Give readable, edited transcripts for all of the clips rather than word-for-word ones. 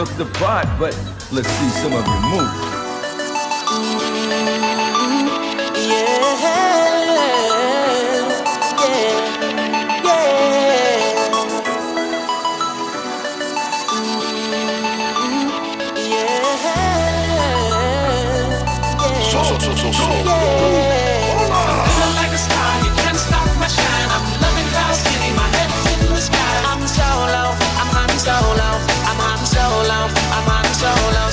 look the part, but let's see some of your moves. Feeling like a star, you can't stop my shine. I'm loving Cloud City, my head's in the sky. I'm solo, I'm hunting solo, I'm hunting solo, I'm hunting solo.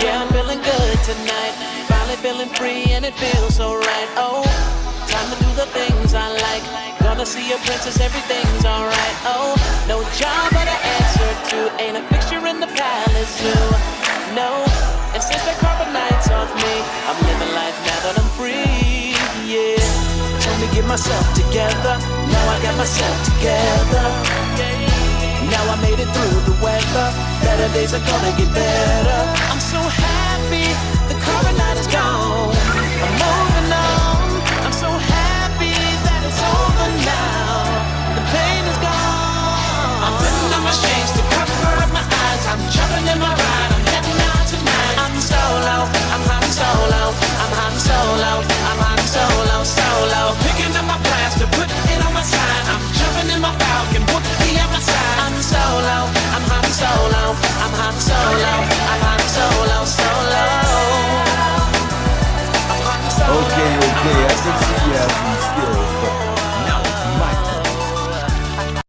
Yeah, I'm feeling good tonight. Finally feeling free and it feels so right. Oh, time to do the things I like. Gonna see a princess, everything's alright. Oh, no job but an answer to. Ain't a fixture in the palace zoo. No, and since the carpet nights off me, I'm living life now that I'm free. Yeah, told me get myself together. Now I got myself together. Now I made it through the weather. Better days are gonna get better. I'm so happy the current night is gone. I'm moving on. I'm so happy that it's over now. The pain is gone. I'm putting on my shades to cover up my eyes. I'm jumping in my ride. I'm heading out tonight. I'm solo. I'm hunting solo. I'm hunting solo. I'm hunting solo. Picking up my plans to put it on my side. I'm jumping in my Falcon. Put me on my side. I'm solo. I'm hunting solo. I'm hunting solo. I'm hunting solo. I'm hunting solo. Okay, I can see you have some skills, but now it's my turn.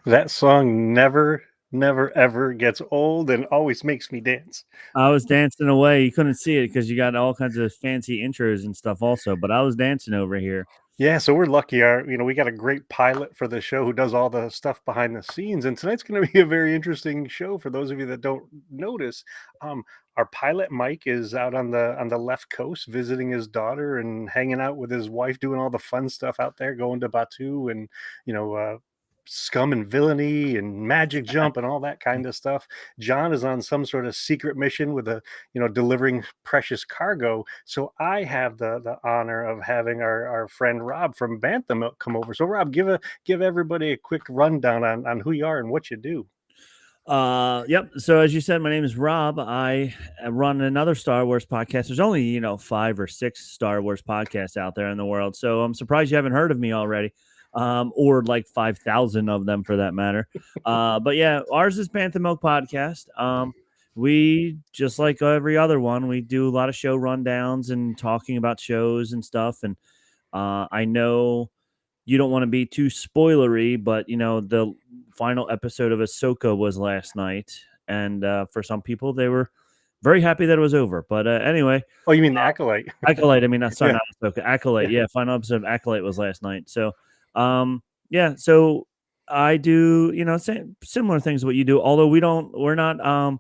That song never, ever gets old and always makes me dance. I was dancing away. You couldn't see it because you got all kinds of fancy intros and stuff also, but I was dancing over here. Yeah, so we're lucky. We got a great pilot for the show who does all the stuff behind the scenes, and tonight's going to be a very interesting show for those of you that don't notice. Our pilot Mike is out on the left coast visiting his daughter and hanging out with his wife, doing all the fun stuff out there, going to Batu and Scum and Villainy and Magic Jump and all that kind of stuff. John is on some sort of secret mission with delivering precious cargo. So I have the honor of having our friend Rob from Bantam come over. So Rob, give everybody a quick rundown on who you are and what you do. Yep. So as you said, my name is Rob. I run another Star Wars podcast. There's only 5 or 6 Star Wars podcasts out there in the world. So I'm surprised you haven't heard of me already. Or like 5,000 of them for that matter. But yeah, ours is Panther Milk Podcast. We, just like every other one, we do a lot of show rundowns and talking about shows and stuff. And I know you don't want to be too spoilery, but the final episode of Ahsoka was last night. And for some people, they were very happy that it was over. But anyway. Oh, you mean the Acolyte? Acolyte. I mean, sorry, yeah. Not Ahsoka. Acolyte. Yeah, final episode of Acolyte was last night. So so I do, similar things to what you do, although we're not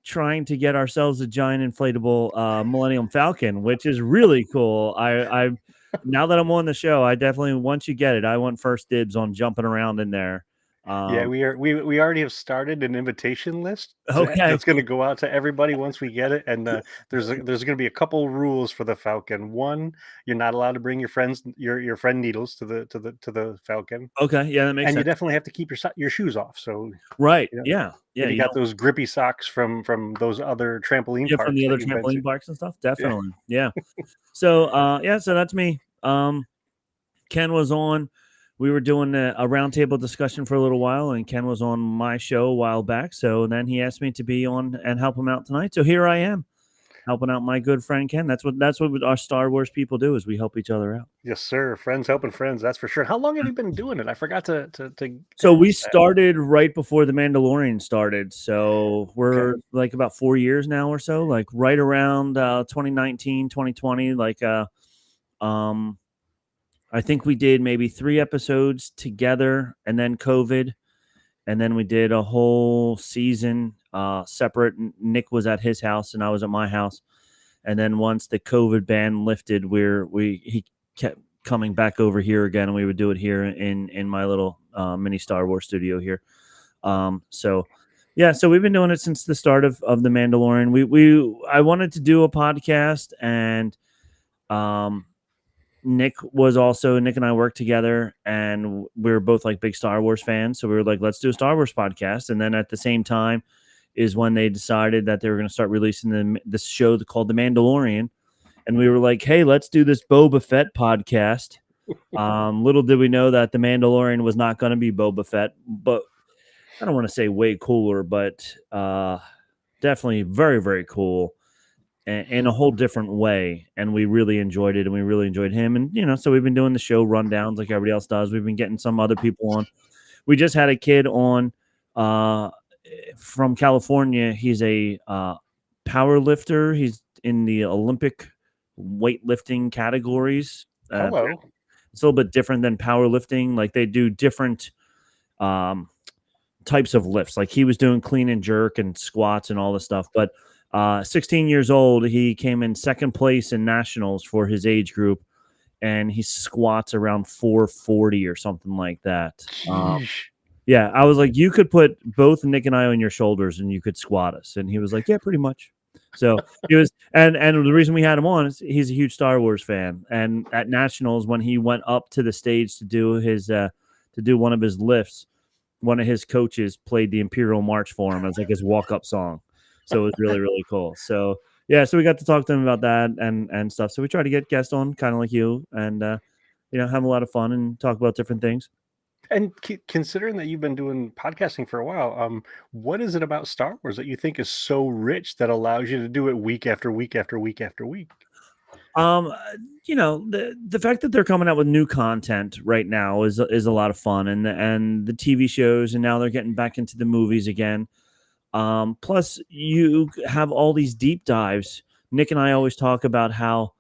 trying to get ourselves a giant inflatable Millennium Falcon, which is really cool. I now that I'm on the show, I definitely, once you get it, I want first dibs on jumping around in there. Yeah, we already have started an invitation list. Okay, that's going to go out to everybody once we get it. And there's going to be a couple rules for the Falcon. One, you're not allowed to bring your friends, your friend needles to the Falcon. Okay, yeah, that makes sense. And you definitely have to keep your shoes off. So right, yeah. You got those grippy socks from those other trampoline parks. From the other trampoline parks and stuff. Definitely, yeah. So so that's me. Ken was on. We were doing a roundtable discussion for a little while, and Ken was on my show a while back. So then he asked me to be on and help him out tonight. So here I am, helping out my good friend Ken. That's what our Star Wars people do, is we help each other out. Yes, sir. Friends helping friends. That's for sure. How long have you been doing it? I forgot to. So we started right before The Mandalorian started. So we're like about 4 years now or so, like right around 2019, 2020, I think we did maybe 3 episodes together, and then COVID, and then we did a whole season separate. Nick was at his house and I was at my house, and then once the COVID ban lifted, he kept coming back over here again, and we would do it here in my little mini Star Wars studio here. So we've been doing it since the start of The Mandalorian. I wanted to do a podcast, and Nick and I worked together, and we were both like big Star Wars fans. So we were like, let's do a Star Wars podcast. And then at the same time is when they decided that they were going to start releasing this show called The Mandalorian. And we were like, hey, let's do this Boba Fett podcast. Little did we know that The Mandalorian was not going to be Boba Fett, but I don't want to say way cooler, but definitely very, very cool in a whole different way. And we really enjoyed it, and we really enjoyed him. And, so we've been doing the show rundowns like everybody else does. We've been getting some other people on. We just had a kid on from California. He's a power lifter. He's in the Olympic weightlifting categories. Hello. It's a little bit different than powerlifting. Like they do different types of lifts. Like he was doing clean and jerk and squats and all this stuff. But 16 years old, he came in second place in nationals for his age group, and he squats around 440 or something like that. Yeah, I was like, you could put both Nick and I on your shoulders and you could squat us. And he was like, yeah, pretty much. So he was, and the reason we had him on is he's a huge Star Wars fan. And at nationals, when he went up to the stage to do one of his lifts, one of his coaches played the Imperial March for him as like his walk-up song. So it was really, really cool. So yeah, so we got to talk to him about that and stuff. So we try to get guests on, kind of like you, and have a lot of fun and talk about different things. And considering that you've been doing podcasting for a while, what is it about Star Wars that you think is so rich that allows you to do it week after week after week after week? The fact that they're coming out with new content right now is a lot of fun, and the TV shows, and now they're getting back into the movies again. Plus, you have all these deep dives. Nick and I always talk about how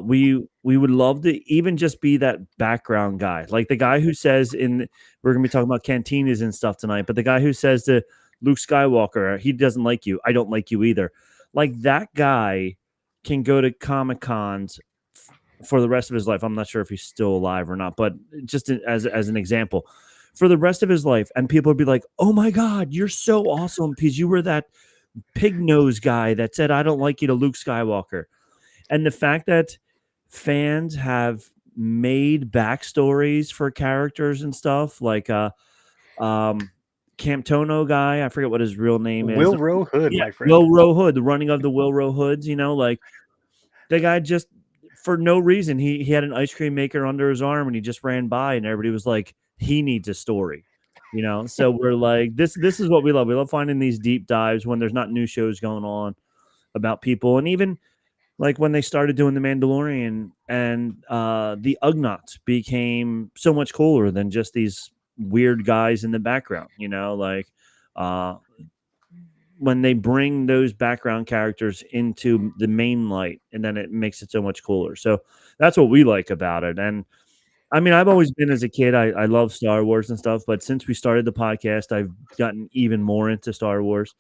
we would love to even just be that background guy, like the guy who says we're gonna be talking about cantinas and stuff tonight, but the guy who says to Luke Skywalker, he doesn't like you, I don't like you either. Like that guy can go to Comic Cons for the rest of his life. I'm not sure if he's still alive or not, but just as an example, for the rest of his life, and people would be like, "Oh my God, you're so awesome because you were that pig nose guy that said I don't like you to Luke Skywalker." And the fact that fans have made backstories for characters and stuff, like Camptono guy, I forget what his real name is. Wilro Hood, yeah, my friend. Wilro Hood, the running of the Wilro Hoods. Like the guy just for no reason he had an ice cream maker under his arm and he just ran by, and everybody was like, he needs a story. So we're like, this is what we love. We love finding these deep dives when there's not new shows going on about people. And even like when they started doing The Mandalorian, and the Ugnaughts became so much cooler than just these weird guys in the background, when they bring those background characters into the main light, and then it makes it so much cooler. So that's what we like about it. And I mean, I've always been, as a kid, I love Star Wars and stuff, but since we started the podcast, I've gotten even more into Star Wars.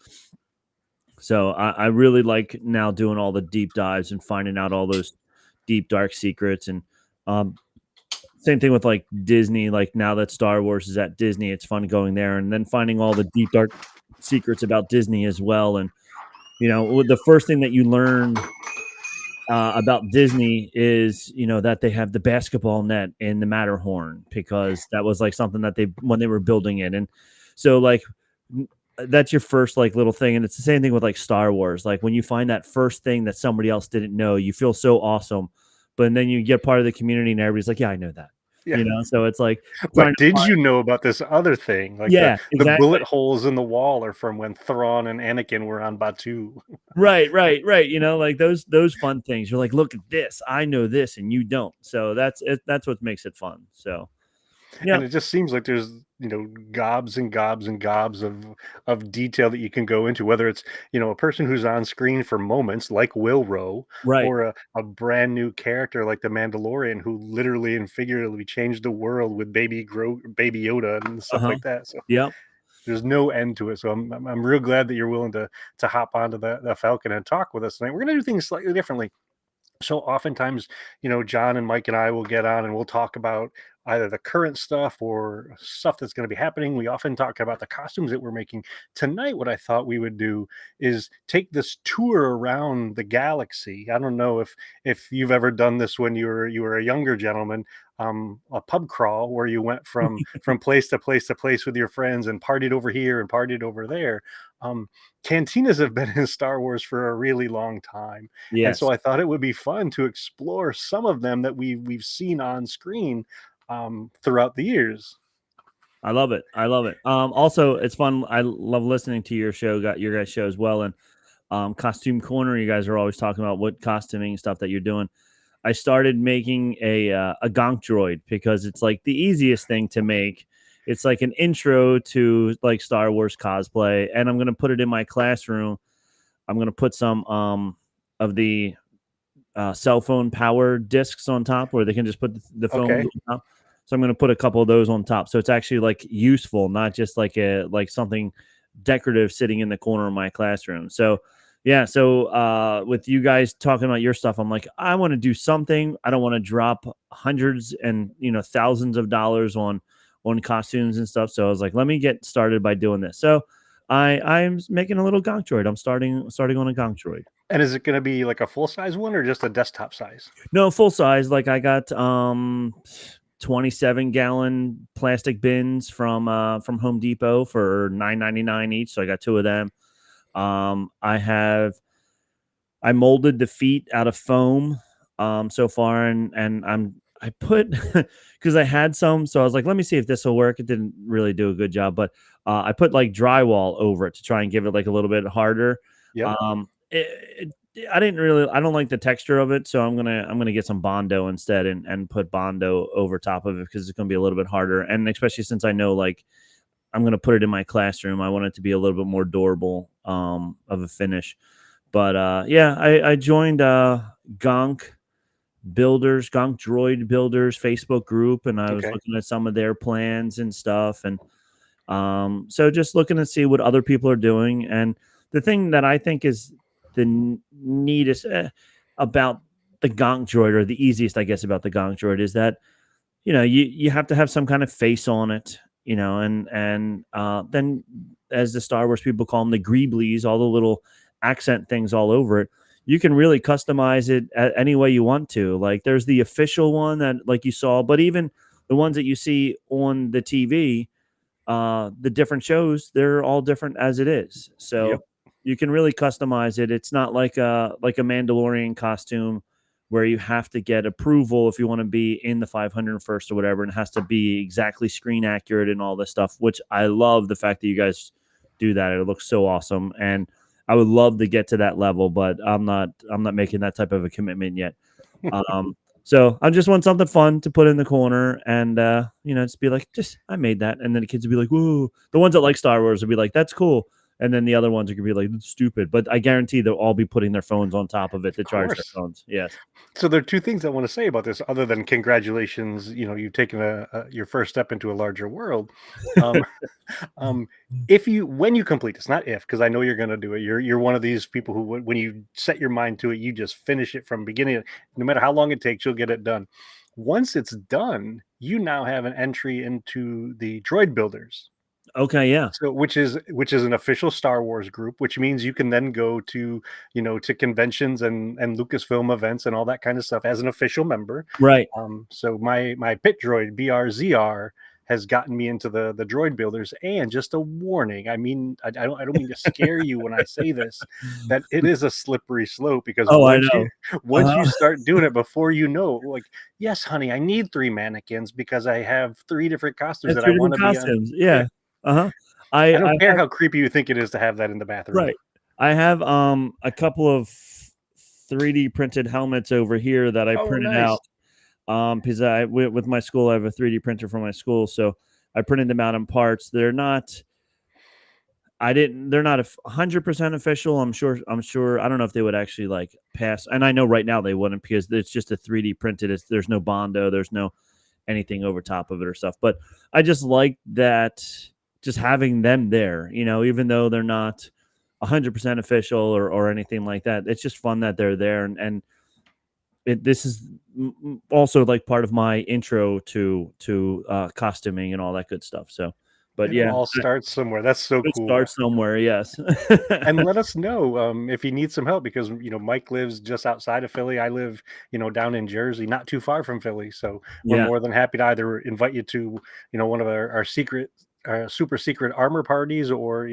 So I really like now doing all the deep dives and finding out all those deep, dark secrets. And same thing with like Disney. Like now that Star Wars is at Disney, it's fun going there and then finding all the deep, dark secrets about Disney as well. And, the first thing that you learn about Disney is, that they have the basketball net in the Matterhorn, because that was like something that when they were building it. And so like, that's your first like little thing. And it's the same thing with like Star Wars. Like when you find that first thing that somebody else didn't know, you feel so awesome, but then you get part of the community and everybody's like, yeah, I know that. Yeah. So it's like, but did you know about this other thing? Like yeah, the exactly. bullet holes in the wall are from when Thrawn and Anakin were on Batu. Right. Like those fun things. You're like, look at this, I know this and you don't. So that's what makes it fun. So yeah. And it just seems like there's, gobs and gobs and gobs of detail that you can go into, whether it's, a person who's on screen for moments like Wilro, right, or a brand new character like the Mandalorian, who literally and figuratively changed the world with baby Yoda and stuff like that. So yeah, there's no end to it. So I'm real glad that you're willing to hop onto the Falcon and talk with us tonight. We're going to do things slightly differently. So oftentimes, John and Mike and I will get on and we'll talk about either the current stuff or stuff that's going to be happening. We often talk about the costumes that we're making. Tonight, what I thought we would do is take this tour around the galaxy. I don't know if you've ever done this when you were a younger gentleman, a pub crawl where you went from place to place to place with your friends and partied over here and partied over there. Cantinas have been in Star Wars for a really long time, and so Yes. I thought it would be fun to explore some of them that we've seen on screen throughout the years. I love it. I love it. Also, it's fun. I love listening to your show, got your guys' show as well. And Costume Corner, you guys are always talking about what costuming stuff that you're doing. I started making a gonk droid because it's like the easiest thing to make. It's like an intro to like Star Wars cosplay, and I'm gonna put it in my classroom. I'm gonna put some of the cell phone power discs on top where they can just put the phone Okay. on top. So I'm going to put a couple of those on top. So it's actually like useful, not just like something decorative sitting in the corner of my classroom. So yeah, so with you guys talking about your stuff, I'm like, I want to do something. I don't want to drop hundreds and thousands of dollars on costumes and stuff. So I was like, let me get started by doing this. So I'm making a little gonk droid. I'm starting on a gonk droid. And is it going to be like a full size one or just a desktop size? No, full size. Like I got 27-gallon plastic bins from Home Depot for $9.99 each. So I got two of them. I molded the feet out of foam so far, and I put because I had some, so I was like, let me see if this will work. It didn't really do a good job, but I put like drywall over it to try and give it like a little bit harder. Yep. I don't like the texture of it, so I'm gonna get some Bondo instead and put Bondo over top of it because it's gonna be a little bit harder, and especially since I know like I'm gonna put it in my classroom, I want it to be a little bit more durable of a finish. But yeah, I joined Gonk Droid Builders Facebook group, and I was Okay. looking at some of their plans and stuff, and so just looking to see what other people are doing. And the thing that I think is the neatest about the Gonk Droid, or the easiest, I guess, about the Gonk Droid is that you have to have some kind of face on it, and then as the Star Wars people call them, the greeblies, all the little accent things all over it. You can really customize it any way you want to. Like there's the official one that like you saw, but even the ones that you see on the TV, the different shows, they're all different as it is. Yep. So you can really customize it. It's not like a Mandalorian costume where you have to get approval if you want to be in the 501st or whatever, and it has to be exactly screen accurate and all this stuff, which I love the fact that you guys do that. It looks so awesome. And I would love to get to that level, but I'm not making that type of a commitment yet. So I just want something fun to put in the corner and, just be like, I made that. And then the kids would be like, whoa. The ones that like Star Wars would be like, that's cool. And then the other ones are going to be like, that's stupid. But I guarantee they'll all be putting their phones on top of it to charge their Course. phones. Yes. So there are two things I want to say about this, other than congratulations. You've taken your first step into a larger world. Um, when you complete this, not if, because I know you're going to do it. You're one of these people who, when you set your mind to it, you just finish it from beginning. No matter how long it takes, you'll get it done. Once it's done, you now have an entry into the Droid Builders. Okay. Yeah. So which is an official Star Wars group, which means you can then go to to conventions and Lucasfilm events and all that kind of stuff as an official member. Right. So my pit droid BRZR has gotten me into the Droid Builders. And just a warning, I mean, I don't mean to scare you when I say this, that it is a slippery slope, because Oh, I know. once you start doing it, before you know, like, yes, honey, I need 3 mannequins because I have 3 different costumes that I Three want different to be on. costumes. Yeah. Uh-huh. I I don't care have, how creepy you think it is to have that in the bathroom. right. I have a couple of 3D printed helmets over here that I Oh, printed nice. out. Because with my school, I have a 3D printer for my school, so I printed them out in parts. They're not 100% official. I'm sure. I don't know if they would actually like pass. And I know right now they wouldn't, because it's just a 3D printed. There's no Bondo. There's no anything over top of it or stuff. But I just like that, just having them there, even though they're not 100% official or anything like that. It's just fun that they're there. And this is also like part of my intro to costuming and all that good stuff. So, but It yeah, all starts somewhere. That's so it cool. starts somewhere. Yes. And let us know if you need some help because Mike lives just outside of Philly. I live down in Jersey, not too far from Philly. So we're Yeah. more than happy to either invite you to one of our secret super secret armor parties, or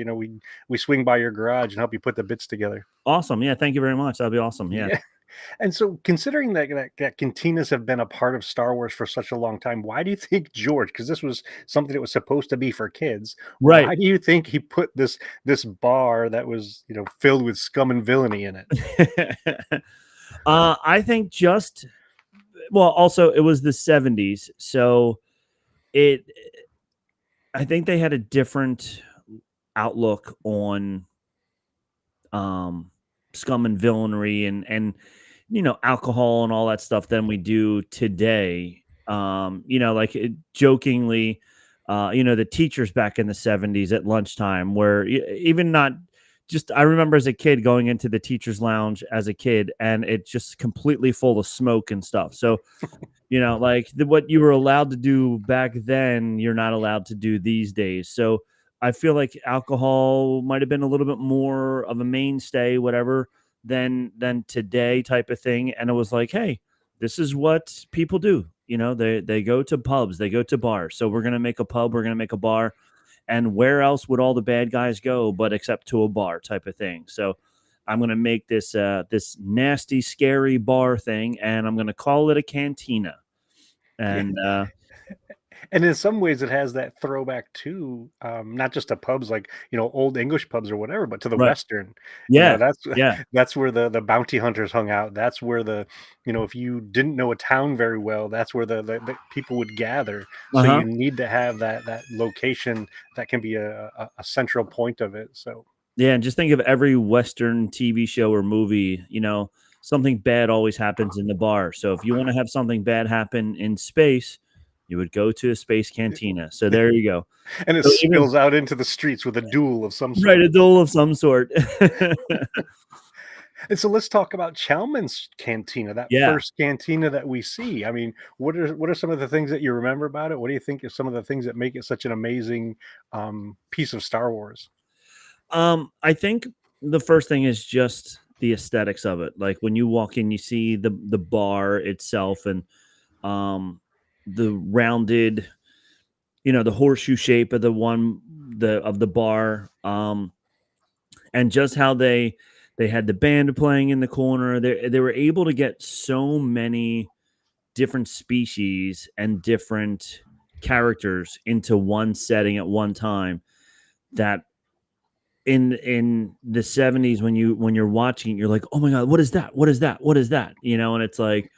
we swing by your garage and help you put the bits together. Awesome. Yeah. Thank you very much. That'd be awesome. Yeah. Yeah. And so, considering that cantinas have been a part of Star Wars for such a long time, why do you think George? Because this was something that was supposed to be for kids. Right. Why do you think he put this bar that was filled with scum and villainy in it? I think also it was the 70s. So it, I think they had a different outlook on um, scum and villainy and alcohol and all that stuff than we do today. Like jokingly, the teachers back in the 70s at lunchtime were even not just, I remember as a kid going into the teachers lounge as a kid and it's just completely full of smoke and stuff. So like what you were allowed to do back then, you're not allowed to do these days. So I feel like alcohol might have been a little bit more of a mainstay, whatever, than today type of thing. And it was like, hey, this is what people do. They go to pubs, they go to bars. So we're gonna make a pub, we're gonna make a bar. And where else would all the bad guys go but except to a bar type of thing? So I'm gonna make this nasty, scary bar thing, and I'm gonna call it a cantina. Yeah. And And in some ways, it has that throwback to not just to pubs like old English pubs or whatever, but to the right, Western. yeah, That's yeah, that's where the bounty hunters hung out. That's where if you didn't know a town very well, that's where the people would gather. uh So huh, you need to have that location that can be a central point of it. So yeah. And just think of every Western TV show or movie. Something bad always happens in the bar. So if you want to have something bad happen in space, you would go to a space cantina. So there you go. and it So even spills out into the streets with a duel of some right, sort. a duel of some sort. And so let's talk about Chalman's cantina, that Yeah. first cantina that we see. I mean, what are some of the things that you remember about it? What do you think are some of the things that make it such an amazing piece of Star Wars? I think the first thing is just the aesthetics of it. Like when you walk in, you see the bar itself and um the rounded, the horseshoe shape of the bar. And just how they had the band playing in the corner. They were able to get so many different species and different characters into one setting at one time that in the 70s when you're watching it, you're like, oh my god, what is that, what is that, what is that, and it's like,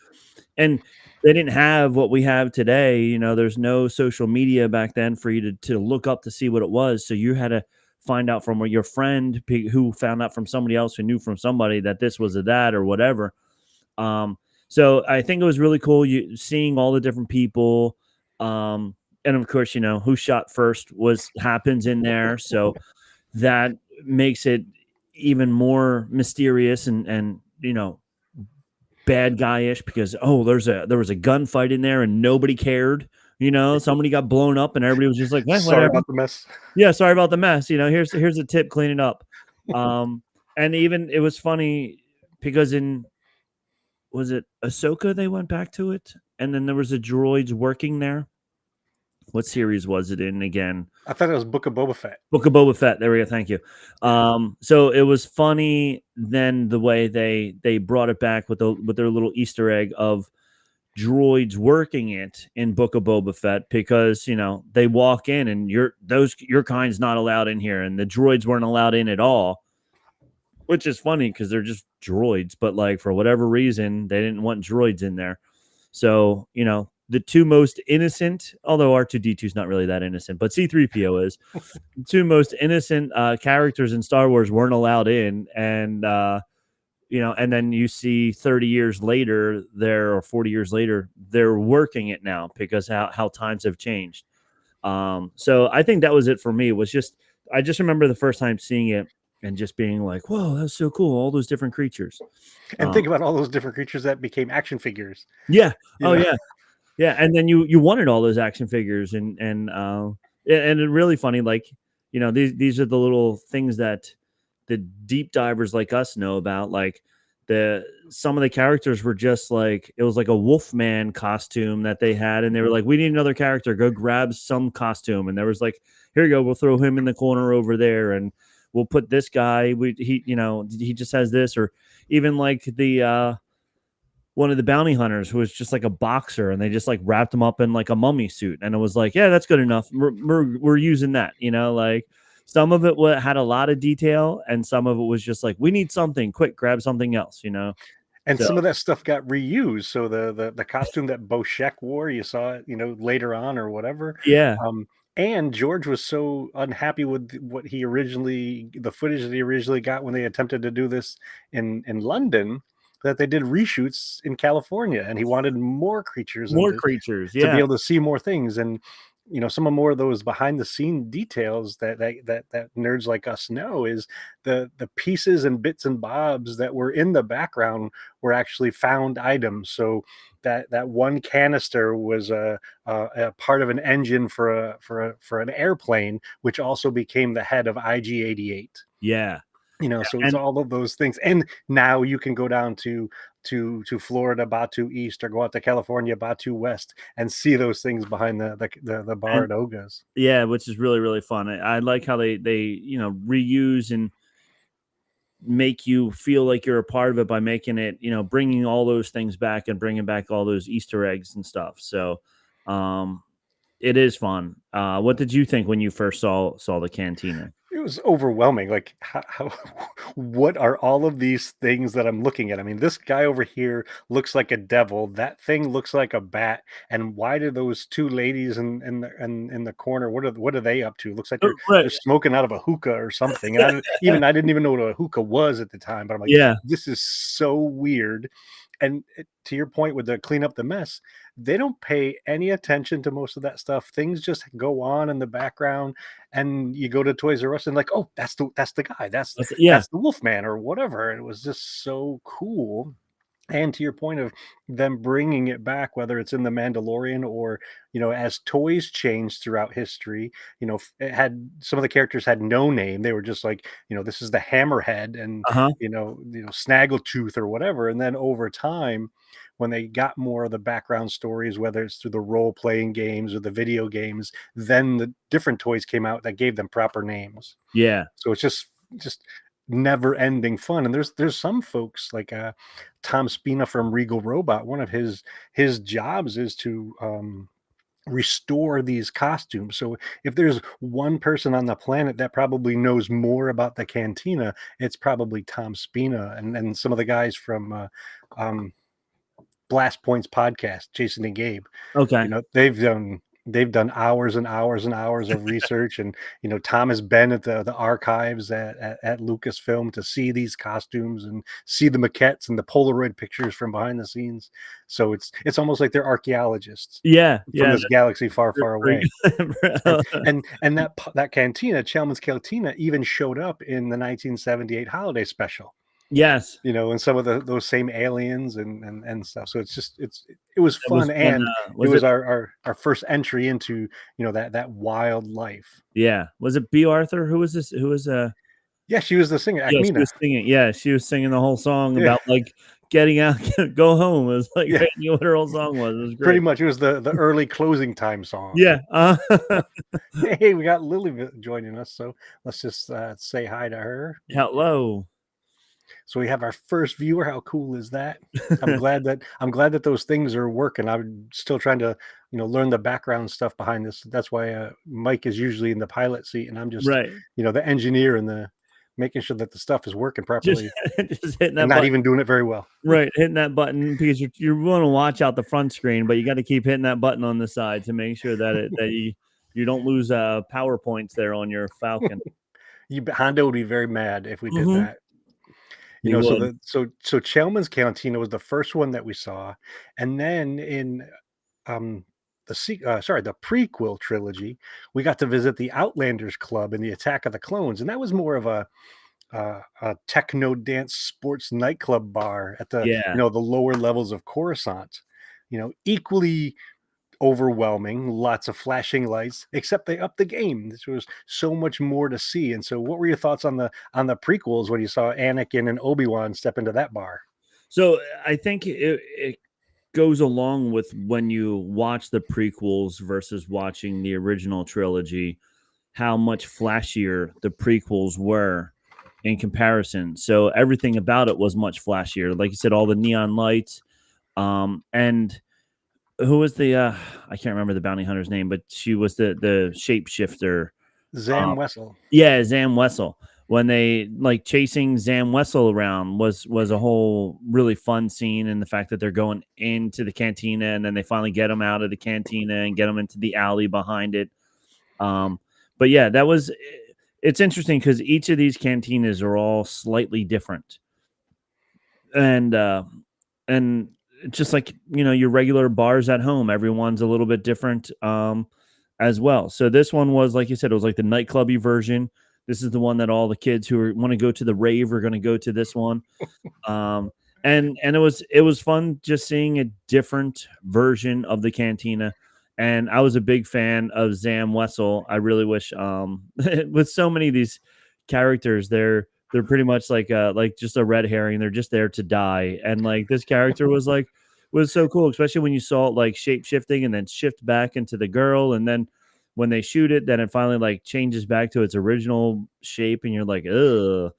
and they didn't have what we have today. There's no social media back then for you to look up to see what it was, so you had to find out from your friend who found out from somebody else who knew from somebody that this was a that or whatever. um so I think it was really cool you seeing all the different people. And of course, who shot first was happens in there, so that makes it even more mysterious and bad guyish because there was a gunfight in there and nobody cared. Somebody got blown up and everybody was just like, Sorry whatever. about the mess. Yeah, sorry about the mess. Here's a tip, clean it up. And even it was funny because was it Ahsoka they went back to it, and then there was a droids working there. What series was it in again? I thought it was Book of Boba Fett. Book of Boba Fett. There we go. Thank you. So it was funny then the way they brought it back with their little Easter egg of droids working it in Book of Boba Fett because they walk in and your kind's not allowed in here, and the droids weren't allowed in at all, which is funny because they're just droids, but like for whatever reason they didn't want droids in there. So the two most innocent, although R2D2 is not really that innocent, but C3PO is. The two most innocent characters in Star Wars weren't allowed in, and and then you see 30 years later, or 40 years later, they're working it now because how times have changed. So I think that was it for me. I just remember the first time seeing it, and just being like, whoa, that's so cool, all those different creatures. And think about all those different creatures that became action figures. Yeah. You Oh know, yeah. Yeah, and then you wanted all those action figures, and it's really funny. Like, these are the little things that the deep divers like us know about. Like, the some of the characters were just like, it was like a Wolfman costume that they had, and they were like, we need another character. Go grab some costume, and there was like, here you go. We'll throw him in the corner over there, and we'll put this guy. He just has this, or even like the one of the bounty hunters who was just like a boxer, and they just like wrapped him up in like a mummy suit, and it was like, yeah, that's good enough. We're using that, like some of it had a lot of detail, and some of it was just like, we need something quick, grab something else. and So some of that stuff got reused. So the costume that Boshek wore, you saw it, later on or whatever. yeah. Um, and George was so unhappy with the footage that he originally got when they attempted to do this in London, that they did reshoots in California, and he wanted more creatures and More creatures, to be yeah. able to see more things. And some of more of those behind the scene details that nerds like us know is the pieces and bits and bobs that were in the background were actually found items. So that one canister was a part of an engine for an airplane, which also became the head of IG-88. Yeah. So it's And all of those things. And now you can go down to Florida, Batu East, or go out to California, Batu West, and see those things behind the bar and at Oga's. yeah, which is really, really fun. I like how they reuse and make you feel like you're a part of it by making it, bringing all those things back and bringing back all those Easter eggs and stuff. So, um, it is fun. What did you think when you first saw the cantina? It was overwhelming. Like, what are all of these things that I'm looking at? I mean, this guy over here looks like a devil. That thing looks like a bat. And why do those two ladies in the corner? What are they up to? Looks like Right. they're smoking out of a hookah or something. And I didn't even know what a hookah was at the time. But I'm like, Yeah. this is so weird. And to your point with the clean up the mess, they don't pay any attention to most of that stuff. Things just go on in the background, and you go to Toys R Us and like, oh, that's the guy, Yeah. that's the Wolfman or whatever. And it was just so cool. And to your point of them bringing it back, whether it's in the Mandalorian or as toys changed throughout history, it had some of the characters had no name. They were just like, this is the Hammerhead and Uh-huh. Snaggletooth or whatever. And then over time, when they got more of the background stories, whether it's through the role playing games or the video games, then the different toys came out that gave them proper names. Yeah. So it's just never ending fun. And there's some folks like Tom Spina from Regal Robot. One of his jobs is to restore these costumes. So if there's one person on the planet that probably knows more about the cantina, it's probably Tom Spina and some of the guys from Blast Points podcast, Jason and Gabe. Okay. They've done hours and hours and hours of research. And Tom has been at the archives at Lucasfilm to see these costumes and see the maquettes and the Polaroid pictures from behind the scenes. So it's almost like they're archaeologists Yeah. from Yeah. this galaxy far, far away. Very- And that cantina, Chalmun's Cantina, even showed up in the 1978 holiday special. Yes. And some of those same aliens and stuff. So it was That was fun, when, and it was was it our first entry into that wild life. yeah. Was it B. Arthur? Who was this? Who was Yeah, she was the singer, yeah, she Akmina. was singing. Yeah, she was singing the whole song Yeah, about like getting out, go home. It was like, yeah, I knew what her whole song was. It was pretty great. much. It was the early closing time song. Yeah. Hey, we got Lily joining us, so let's just say hi to her. Hello. So we have our first viewer. How cool is that? I'm glad that those things are working. I'm still trying to, learn the background stuff behind this. That's why Mike is usually in the pilot seat, and I'm just, Right. the engineer and the making sure that the stuff is working Just properly just hitting and that not button. even doing it very well. Right, hitting that button because you want to watch out the front screen, but you got to keep hitting that button on the side to make sure that you don't lose PowerPoints there on your Falcon. Honda would be very mad if we did Mhm. that. You would. So Chalmun's Cantina was the first one that we saw, and then in the prequel trilogy, we got to visit the Outlanders Club and the Attack of the Clones, and that was more of a a techno dance sports nightclub bar at the Yeah. the lower levels of Coruscant. Equally overwhelming, lots of flashing lights, except they upped the game. This was so much more to see. And so, what were your thoughts on the prequels when you saw Anakin and Obi-Wan step into that bar? So I think it goes along with when you watch the prequels versus watching the original trilogy, how much flashier the prequels were in comparison. So everything about it was much flashier. Like you said, all the neon lights. And who was the I can't remember the bounty hunter's name, but she was the shapeshifter. Zam Wessel. Yeah, Zam Wessel. When they like chasing Zam Wessel around was a whole really fun scene, and the fact that they're going into the cantina and then they finally get him out of the cantina and get him into the alley behind it. But yeah, it's interesting because each of these cantinas are all slightly different, and just like your regular bars at home, everyone's a little bit different as well. So this one was, like you said, it was like the nightclubby version. This is the one that all the kids who want to go to the rave are going to go to this one. And it was fun just seeing a different version of the cantina. And I was a big fan of Zam Wessel. I really wish with so many of these characters, they're pretty much like just a red herring. They're just there to die. And like this character was so cool, especially when you saw it like shape shifting and then shift back into the girl, and then when they shoot it, then it finally like changes back to its original shape, and you're like, ugh.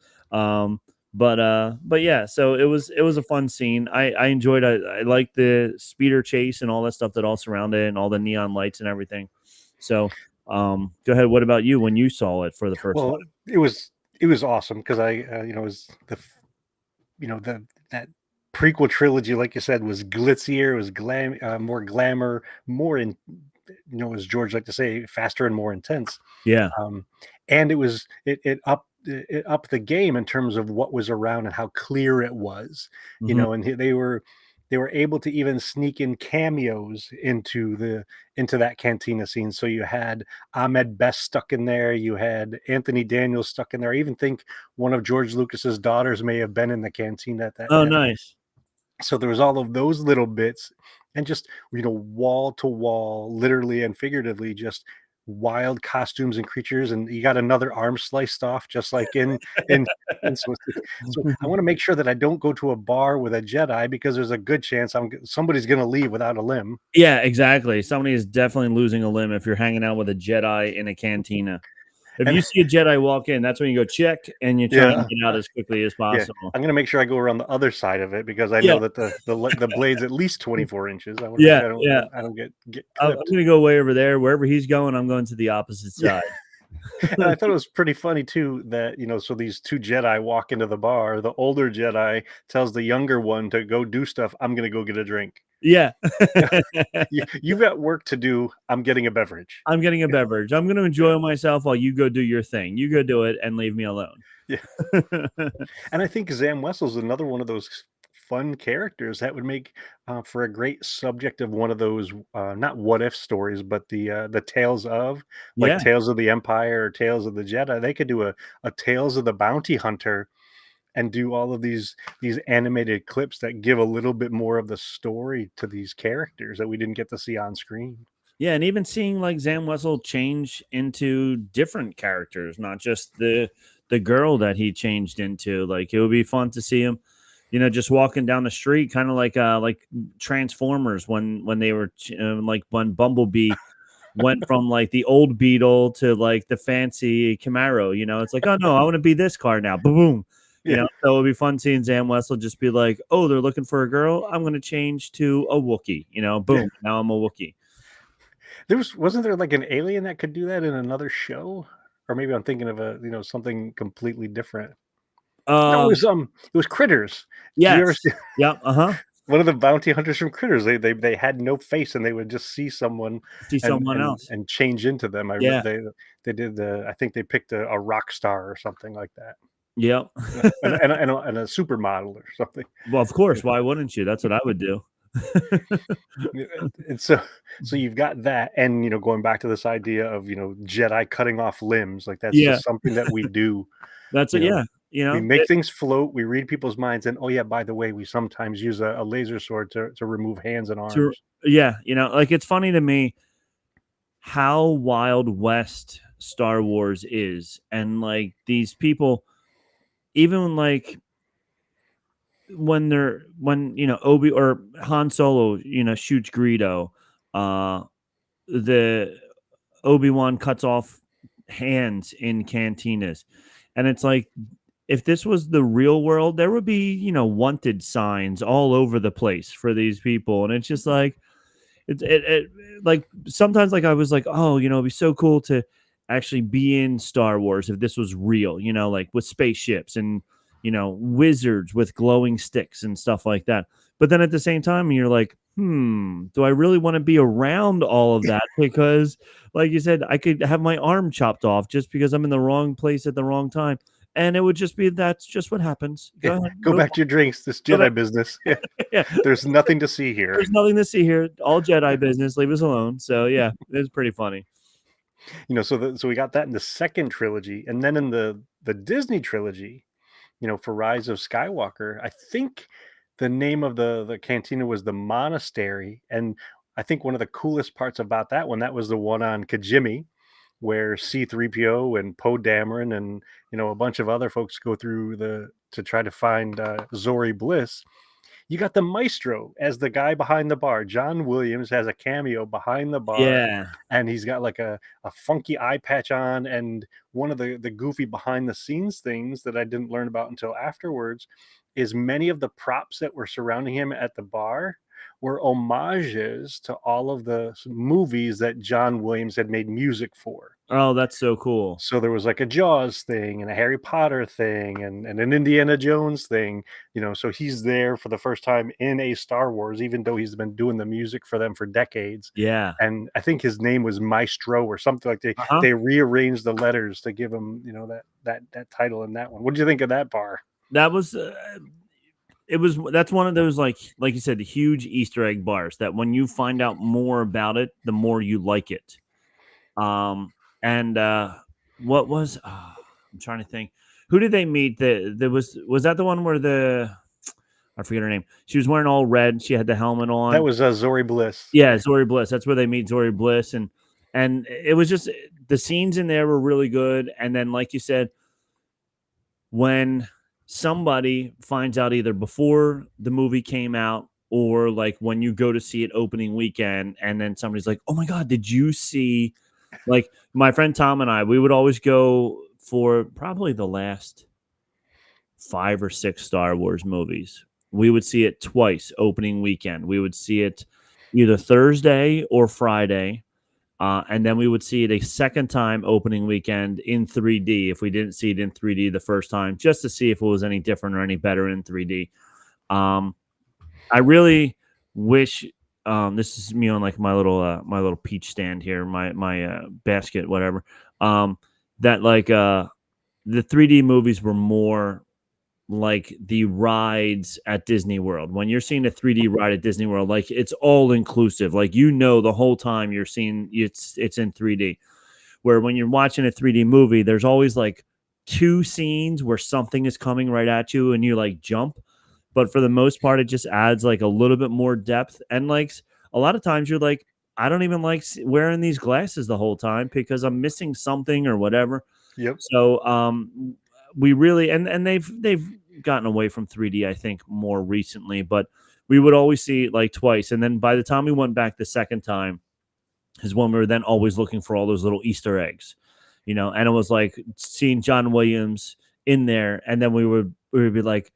But yeah, so it was a fun scene. I enjoyed it. I liked the speeder chase and all that stuff that all surrounded it and all the neon lights and everything. So go ahead. What about you when you saw it for the first Well, time? it was awesome because I it was the that prequel trilogy, like you said, was glitzier, it was more glamour, more in as George liked to say, faster and more intense. Yeah. And it upped the game in terms of what was around and how clear it was. Mhm. And they were able to even sneak in cameos into that cantina scene. So you had Ahmed Best stuck in there, you had Anthony Daniels stuck in there. I even think one of George Lucas's daughters may have been in the cantina at that Oh, at nice. so there was all of those little bits, and just wall to wall, literally and figuratively, just wild costumes and creatures, and you got another arm sliced off, just like in so I want to make sure that I don't go to a bar with a Jedi because there's a good chance somebody's going to leave without a limb. Yeah, exactly. Somebody is definitely losing a limb if you're hanging out with a Jedi in a cantina. If And you see a Jedi walk in, that's when you go check and you try and yeah, get out as quickly as yeah, possible. I'm going to make sure I go around the other side of it because I Yeah, know that the blade's at least 24 inches. I want to make yeah, sure yeah. I don't get I'm clipped. gonna go way over there. Wherever he's going, I'm going to the opposite Yeah. side. And I thought it was pretty funny too that so these two Jedi walk into the bar. The older Jedi tells the younger one to go do stuff. I'm gonna go get a drink. Yeah. You've got work to do. I'm getting a beverage. I'm getting a Yeah, beverage. I'm gonna yeah, enjoy myself while you go do your thing. You go do it and leave me alone. yeah. And I think Zam Wessel's another one of those fun characters that would make for a great subject of one of those not what if stories, but the tales of, like Yeah. Tales of the Empire or Tales of the Jedi. They could do a Tales of the Bounty Hunter and do all of these animated clips that give a little bit more of the story to these characters that we didn't get to see on screen. Yeah, and even seeing like Zam Wessel change into different characters, not just the girl that he changed into. Like it would be fun to see him, just walking down the street, kind of like Transformers when they were like when Bumblebee went from like the old Beetle to like the fancy Camaro. It's like, oh no, I want to be this car now. Boom, boom. Yeah, So it would be fun seeing Zam Wessel just be like, oh, they're looking for a girl. I'm going to change to a Wookiee. yeah. Boom. Now I'm a Wookiee. Wasn't there like an alien that could do that in another show? Or maybe I'm thinking of something completely different. No, Um, it was Critters. Did you ever yes. see Yep. Uh-huh. one of the bounty hunters from Critters? They had no face and they would just see someone See and someone else. change into them. Yeah. They did I think they picked a rock star or something like that. Yep. Yeah, and a supermodel or something. Well, of course. Why wouldn't you? That's what I would do. Yeah, and so you've got that, and going back to this idea of Jedi cutting off limbs, like that's Yeah. just something that we do. That's You it. know, Yeah. You We know, make things float. We read people's minds, and oh yeah, by the way, we sometimes use a laser sword to remove hands and to arms. yeah, like it's funny to me how Wild West Star Wars is, and like these people, even like when Obi or Han Solo, shoots Greedo, uh, the Obi-Wan cuts off hands in cantinas, and it's like if this was the real world, there would be wanted signs all over the place for these people, and it's just like it like sometimes like I was like, oh, it'd be so cool to actually be in Star Wars if this was real, like with spaceships and wizards with glowing sticks and stuff like that. But then at the same time, you're like, do I really want to be around all of that? Because, like you said, I could have my arm chopped off just because I'm in the wrong place at the wrong time, and it would just be that's just what happens. Go Yeah, ahead, go move back to your drinks. This Go back. Jedi business. Yeah, Yeah, there's nothing to see here. there's nothing to see here. All Jedi business. Leave us alone. So yeah, it's pretty funny. So we got that in the second trilogy, and then in the Disney trilogy, for Rise of Skywalker, I think the name of the cantina was the monastery, and I think one of the coolest parts about that was the one on Kijimi, where C-3PO and Poe Dameron and a bunch of other folks go through to try to find Zori Bliss. You got the maestro as the guy behind the bar. John Williams has a cameo behind the bar, Yeah. and he's got like a funky eye patch on. And one of the goofy behind the scenes things that I didn't learn about until afterwards is many of the props that were surrounding him at the bar were homages to all of the movies that John Williams had made music for. Oh, that's so cool. So there was like a Jaws thing and a Harry Potter thing and an Indiana Jones thing, so he's there for the first time in a Star Wars, even though he's been doing the music for them for decades. Yeah. And I think his name was Maestro or something like Uh-huh. they rearranged the letters to give him, that title in that one. What do you think of that bar? That was that's one of those like you said, the huge Easter egg bars that when you find out more about it, the more you like it. And what was I'm trying to think. Who did they meet? There was that the one where I forget her name. She was wearing all red. She had the helmet on. That was Zori Bliss. Yeah, Zori Bliss. That's where they meet Zori Bliss, and it was just the scenes in there were really good. And then, like you said, when somebody finds out either before the movie came out or like when you go to see it opening weekend, and then somebody's like, "Oh my God, did you see?" Like my friend Tom and I, we would always go for probably the last 5 or 6 Star Wars movies. We would see it twice opening weekend. We would see it either Thursday or Friday. And then we would see it a second time opening weekend in 3D if we didn't see it in 3D the first time, just to see if it was any different or any better in 3D. I really wish this is me on like my little peach stand here, my basket, whatever. That like the 3D movies were more like the rides at Disney World. When you're seeing a 3D ride at Disney World, like it's all inclusive. Like the whole time you're seeing it's in 3D. Where when you're watching a 3D movie, there's always like 2 scenes where something is coming right at you and you like jump. But for the most part, it just adds like a little bit more depth. And like a lot of times you're like, I don't even like wearing these glasses the whole time because I'm missing something or whatever. Yep. So we really and they've gotten away from 3D, I think, more recently, but we would always see it like twice. And then by the time we went back the second time is when we were then always looking for all those little Easter eggs, and it was like seeing John Williams in there. And then we would be like,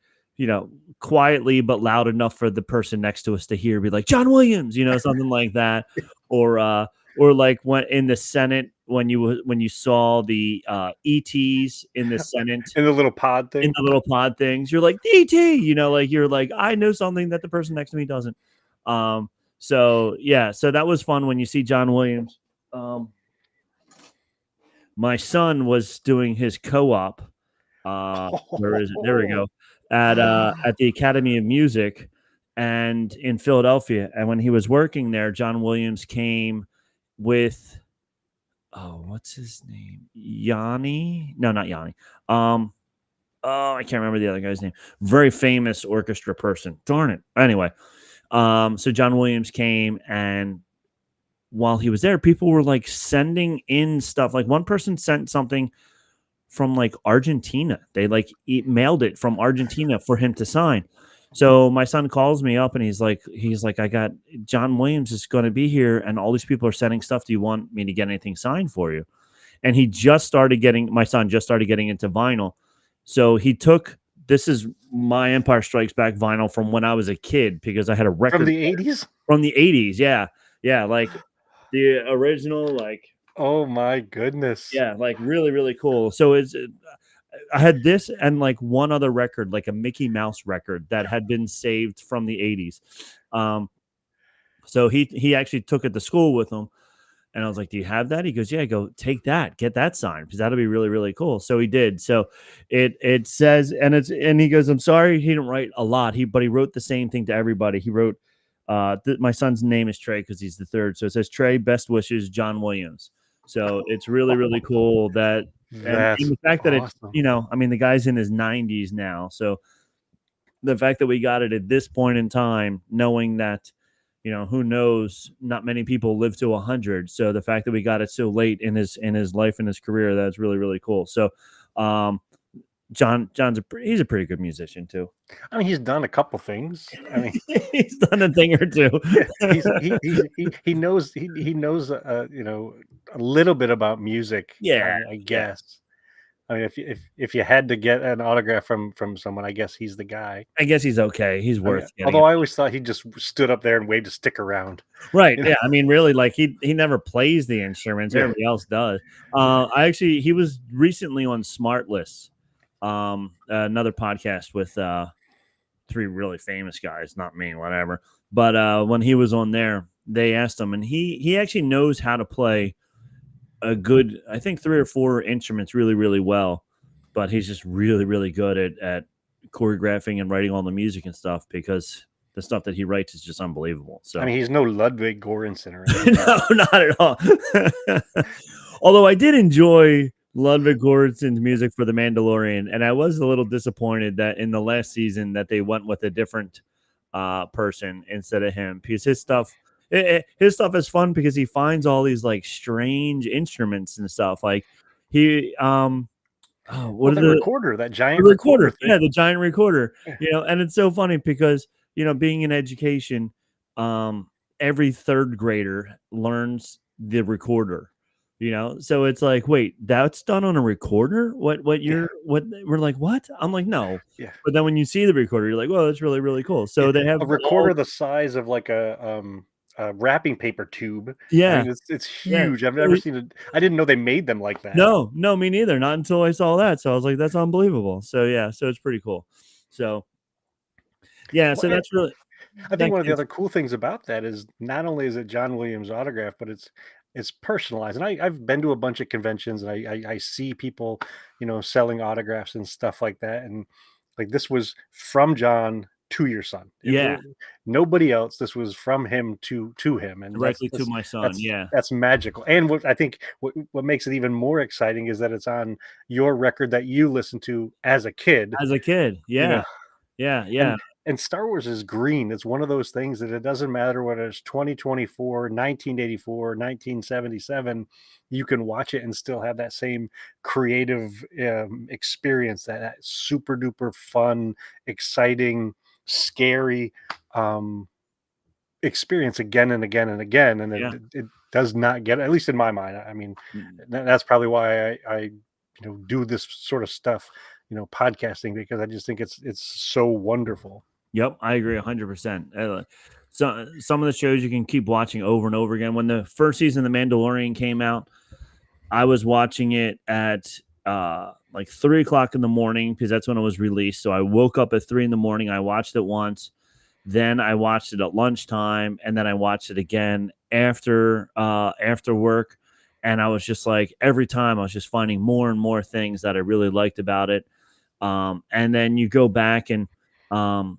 quietly but loud enough for the person next to us to hear, be like, John Williams, something like that. Or like when in the Senate, when you saw the ETs in the Senate, In the little pod thing. in the little pod things, you're like ET, like you're like, I know something that the person next to me doesn't. So yeah, so that was fun when you see John Williams. My son was doing his co-op. Where is it? There we go. At the Academy of Music and in Philadelphia. And when he was working there, John Williams came with what's his name? Yanni? No, not Yanni. Oh, I can't remember the other guy's name. Very famous orchestra person. Darn it. Anyway, so John Williams came, and while he was there, people were like sending in stuff. Like one person sent something from like Argentina. They like mailed it from Argentina for him to sign. So my son calls me up and he's like, I got John Williams is going to be here, and all these people are sending stuff. Do you want me to get anything signed for you? And my son just started getting into vinyl. So he took, this is my Empire Strikes Back vinyl from when I was a kid, because I had a record From the 80s? from the 80s. Yeah. Yeah. Like the original, like, Oh my goodness. yeah, like really, really cool. So I had this and like one other record, like a Mickey Mouse record that had been saved from the 80s. So he actually took it to school with him. And I was like, do you have that? He goes, yeah. I go, take that, get that signed, because that'll be really, really cool. So he did. So it says, and he goes, I'm sorry he didn't write a lot. But he wrote the same thing to everybody. He wrote, my son's name is Trey because he's the third. So it says, Trey, best wishes, John Williams. So it's really, really cool that, and the fact that awesome. the guy's in his 90s now. So the fact that we got it at this point in time, knowing that, who knows, not many people live to 100. So the fact that we got it so late in his life and his career, that's really, really cool. So John's he's a pretty good musician too. I mean, he's done a couple things. I mean, he's done a thing or two. he knows a little bit about music. Yeah, I guess. I mean, if you had to get an autograph from someone, I guess he's the guy. I guess he's okay. He's worth getting. Although I always thought he just stood up there and waved a stick around. Right. Yeah. I mean, really, like he never plays the instruments. Everybody else does. He was recently on Smartless, another podcast with three really famous guys, not me, whatever. But when he was on there, they asked him, and he actually knows how to play a good, I think 3 or 4 instruments really, really well, but he's just really, really good at choreographing and writing all the music and stuff, because the stuff that he writes is just unbelievable. So I mean, he's no Ludwig Göransson or anything. No, not at all. Although I did enjoy Ludwig Göransson's music for The Mandalorian, and I was a little disappointed that in the last season that they went with a different person instead of him, because his stuff is fun, because he finds all these like strange instruments and stuff. Like he recorder, that giant recorder thing. Yeah, the giant recorder. Yeah. And it's so funny because being in education, every third grader learns the recorder. So it's like, wait, that's done on a recorder? What we're like, what? I'm like, no. Yeah. But then when you see the recorder, you're like, well, that's really, really cool. So they have a recorder the size of like a wrapping paper tube. Yeah. I mean, it's huge. Yeah. I've never seen it. I didn't know they made them like that. No, me neither. Not until I saw that. So I was like, that's unbelievable. So yeah, so it's pretty cool. So yeah, so that's really, I think one of the other cool things about that is not only is it John Williams autograph, but it's personalized. And I've been to a bunch of conventions, and I see people, selling autographs and stuff like that. And like, this was from John to your son. Nobody else. This was from him to him, and directly to my son. That's magical. And what I think what makes it even more exciting is that it's on your record that you listened to as a kid. Yeah. Yeah. And Star Wars is green. It's one of those things that it doesn't matter whether it's 2024, 1984, 1977. You can watch it and still have that same creative experience, that super duper fun, exciting, scary experience again and again and again. And it does not get, at least in my mind. I mean, that's probably why I do this sort of stuff, podcasting, because I just think it's so wonderful. Yep, I agree 100%. So some of the shows you can keep watching over and over again. When the first season of The Mandalorian came out, I was watching it at like 3:00 in the morning, because that's when it was released. So I woke up at 3 a.m. I watched it once, then I watched it at lunchtime, and then I watched it again after work. And I was just like, every time I was just finding more and more things that I really liked about it. And then you go back and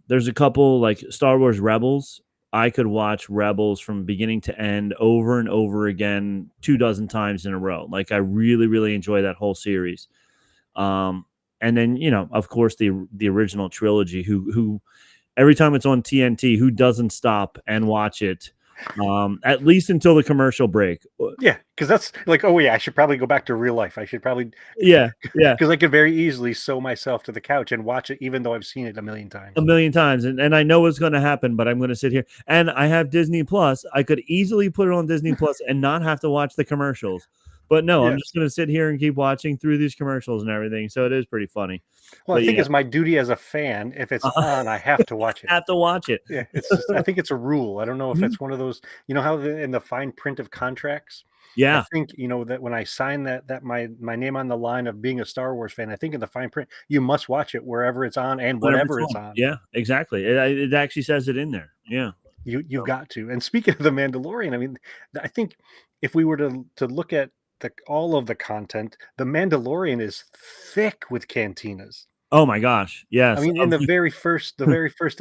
there's a couple, like Star Wars Rebels. I could watch Rebels from beginning to end over and over again 24 times in a row. Like, I really, really enjoy that whole series. And then, of course, the original trilogy, who every time it's on TNT, who doesn't stop and watch it, at least until the commercial break. Yeah, because that's like, oh yeah, I should probably go back to real life. I should probably, Yeah, yeah. because I could very easily sew myself to the couch and watch it, even though I've seen it a million times. A million times, and I know what's going to happen, but I'm going to sit here, and I have Disney Plus. I could easily put it on Disney Plus and not have to watch the commercials, but no, I'm Yes. just going to sit here and keep watching through these commercials and everything. So it is pretty funny. Well, I But think yeah, it's my duty as a fan. If it's uh, on, I have to watch it. have to watch it. Yeah, it's just, I think it's a rule. I don't know if Mhm. it's one of those, you know, how in the fine print of contracts, I Yeah, think, that when I sign that my name on the line of being a Star Wars fan, I think in the fine print, you must watch it wherever it's on and whenever it's whatever it's on. on. Yeah, exactly. It actually says it in there. Yeah. You've So, got to. And speaking of the Mandalorian, I mean, I think if we were to look at all of the content, the Mandalorian is thick with cantinas. oh my gosh, I yes. mean, in the very first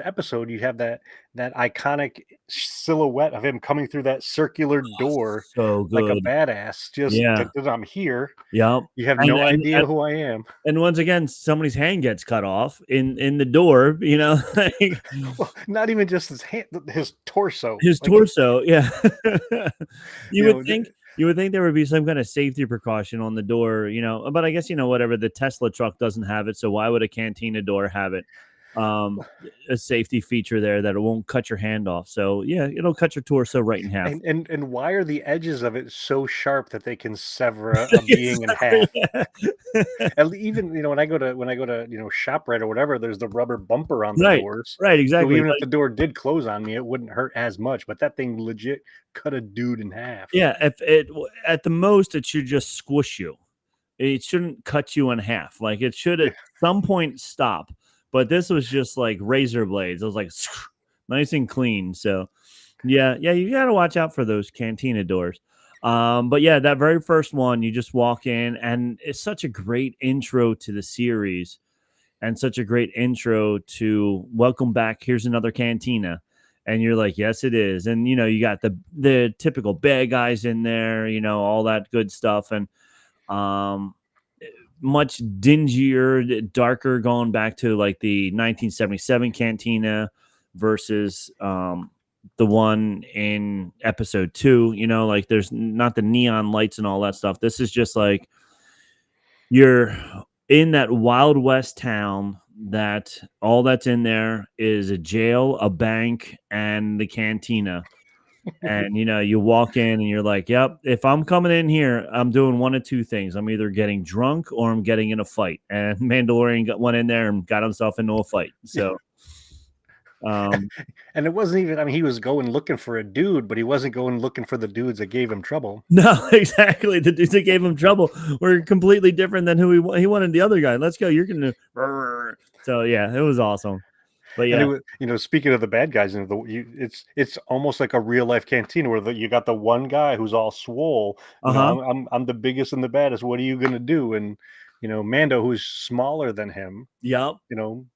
episode, you have that iconic silhouette of him coming through that circular door So like a good. badass. Just Yeah. that I'm here. Yep. You have And no and idea who I am. and once again, somebody's hand gets cut off in the door. Like, Well, not even just his hand, his torso. his Like torso. Yeah. you you would know, think you would think there would be some kind of safety precaution on the door, but I guess whatever, the Tesla truck doesn't have it, so why would a cantina door have it? Um, a safety feature there that it won't cut your hand off. So yeah, it'll cut your torso right in half. and why are the edges of it so sharp that they can sever a being in half? Yeah. Even when I go to ShopRite or whatever, there's the rubber bumper on the Right. doors. Right, So exactly. even if the door did close on me, it wouldn't hurt as much. But that thing legit cut a dude in half. Yeah, if at the most it should just squish you. It shouldn't cut you in half. Like it should Yeah. at some point stop. But this was just like razor blades. It was like nice and clean. So yeah, you got to watch out for those cantina doors. But yeah, that very first one, you just walk in, and it's such a great intro to the series, and such a great intro to welcome back. Here's another cantina. And you're like, yes, it is. And you got the typical bad guys in there, all that good stuff. And um much dingier, darker, going back to like the 1977 cantina versus the one in episode 2. Like there's not the neon lights and all that stuff. This is just like you're in that Wild West town that all that's in there is a jail, a bank, and the cantina. And you walk in and you're like, yep, if I'm coming in here, I'm doing one of two things. I'm either getting drunk or I'm getting in a fight. And Mandalorian went in there and got himself into a fight. So um And it wasn't even. I mean, he was going looking for a dude, but he wasn't going looking for the dudes that gave him trouble. no, exactly. The dudes that gave him trouble were completely different than who he wanted the other guy. Let's go. You're gonna. So yeah, it was awesome. But And yeah, it was, speaking of the bad guys, it's almost like a real life cantina where you got the one guy who's all swole. uh-huh. I'm the biggest and the baddest. What are you gonna do? And Mando, who's smaller than him, Yep. you know,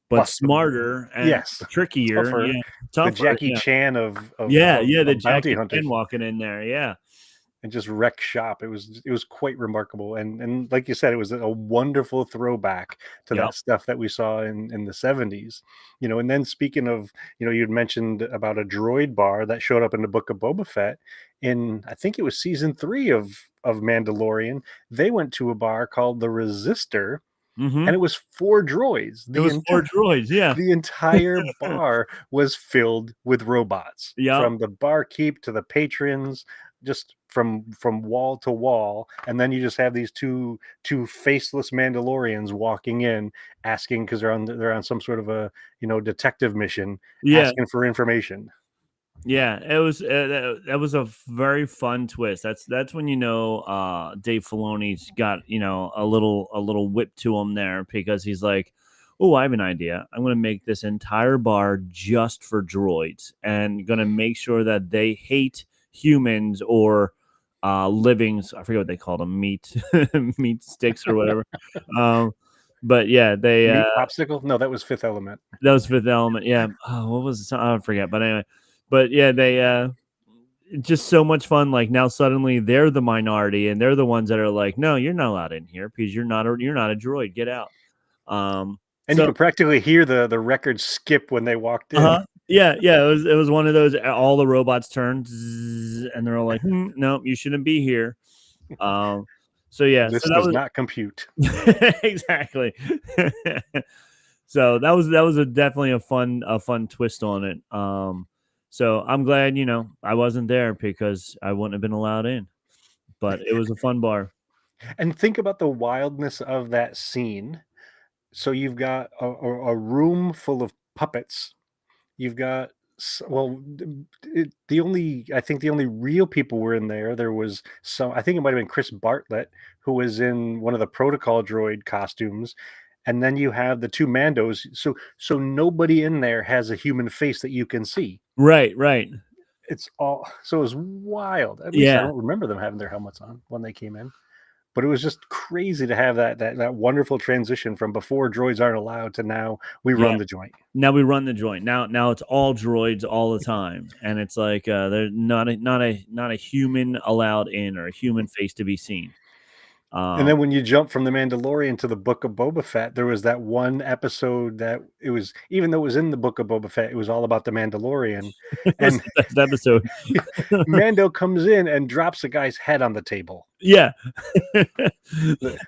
But busts him. smarter and Yes, trickier. tougher. Yeah. The Tougher. Jackie Yeah. Chan of Yeah. Yeah. The bounty Jackie hunters. Chan walking in there. Yeah. And just wreck shop. It was quite remarkable, and like you said, it was a wonderful throwback to Yep. that stuff that we saw in the 70s. And then speaking of, you'd mentioned about a droid bar that showed up in the Book of Boba Fett in, I think it was season 3 of Mandalorian. They went to a bar called the Resistor, Mm-hmm. and it was 4 droids. It was 4 droids. Yeah. The entire bar was filled with robots, Yep. from the barkeep to the patrons, just from wall to wall. And then you just have these two faceless Mandalorians walking in, asking, because they're on some sort of a detective mission, Yeah. asking for information. Yeah, it was that was a very fun twist. That's when Dave Filoni's got a little whip to him there, because he's like, oh, I have an idea. I'm going to make this entire bar just for droids, and going to make sure that they hate humans or livings. I forget what they called them, meat meat sticks or whatever. But yeah, they Meat popsicle? No, that was Fifth Element. that was Fifth Element. Yeah. Oh, what was it? I don't forget. But anyway, but yeah, they just so much fun. Like now suddenly they're the minority, and they're the ones that are like, no, you're not allowed in here because you're not a droid. Get out. And you So could practically hear the record skip when they walked in. yeah, it was one of those. All the robots turned, zzz, and they're all like, "No, you shouldn't be here." So yeah, This so that does was not compute. exactly. So that was definitely a fun twist on it. So I'm glad I wasn't there because I wouldn't have been allowed in, but it was a fun bar. And think about the wildness of that scene. So you've got a room full of puppets. You've got well, the only I think the only real people were in there. There was some. I think it might have been Chris Bartlett who was in one of the protocol droid costumes, and then you have the two Mandos. So nobody in there has a human face that you can see. Right, right. It's all so it was wild. At least I Yeah, don't remember them having their helmets on when they came in. But it was just crazy to have that wonderful transition from before droids aren't allowed to now we yeah. run the joint. Now we run the joint. Now it's all droids all the time, and it's like there's not a human allowed in or a human face to be seen. And Um, then when you jump from The Mandalorian to the Book of Boba Fett, there was that one episode that it was even though it was in the Book of Boba Fett, it was all about the Mandalorian. it was And the best episode. Mando comes in and drops a guy's head on the table. Yeah. The-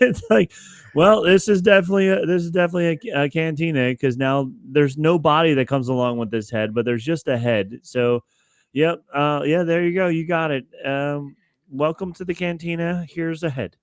It's like, well, this is definitely a cantina because now there's no body that comes along with this head, but there's just a head. So, yep, yeah, there you go, you got it. Welcome to the cantina. Here's a head.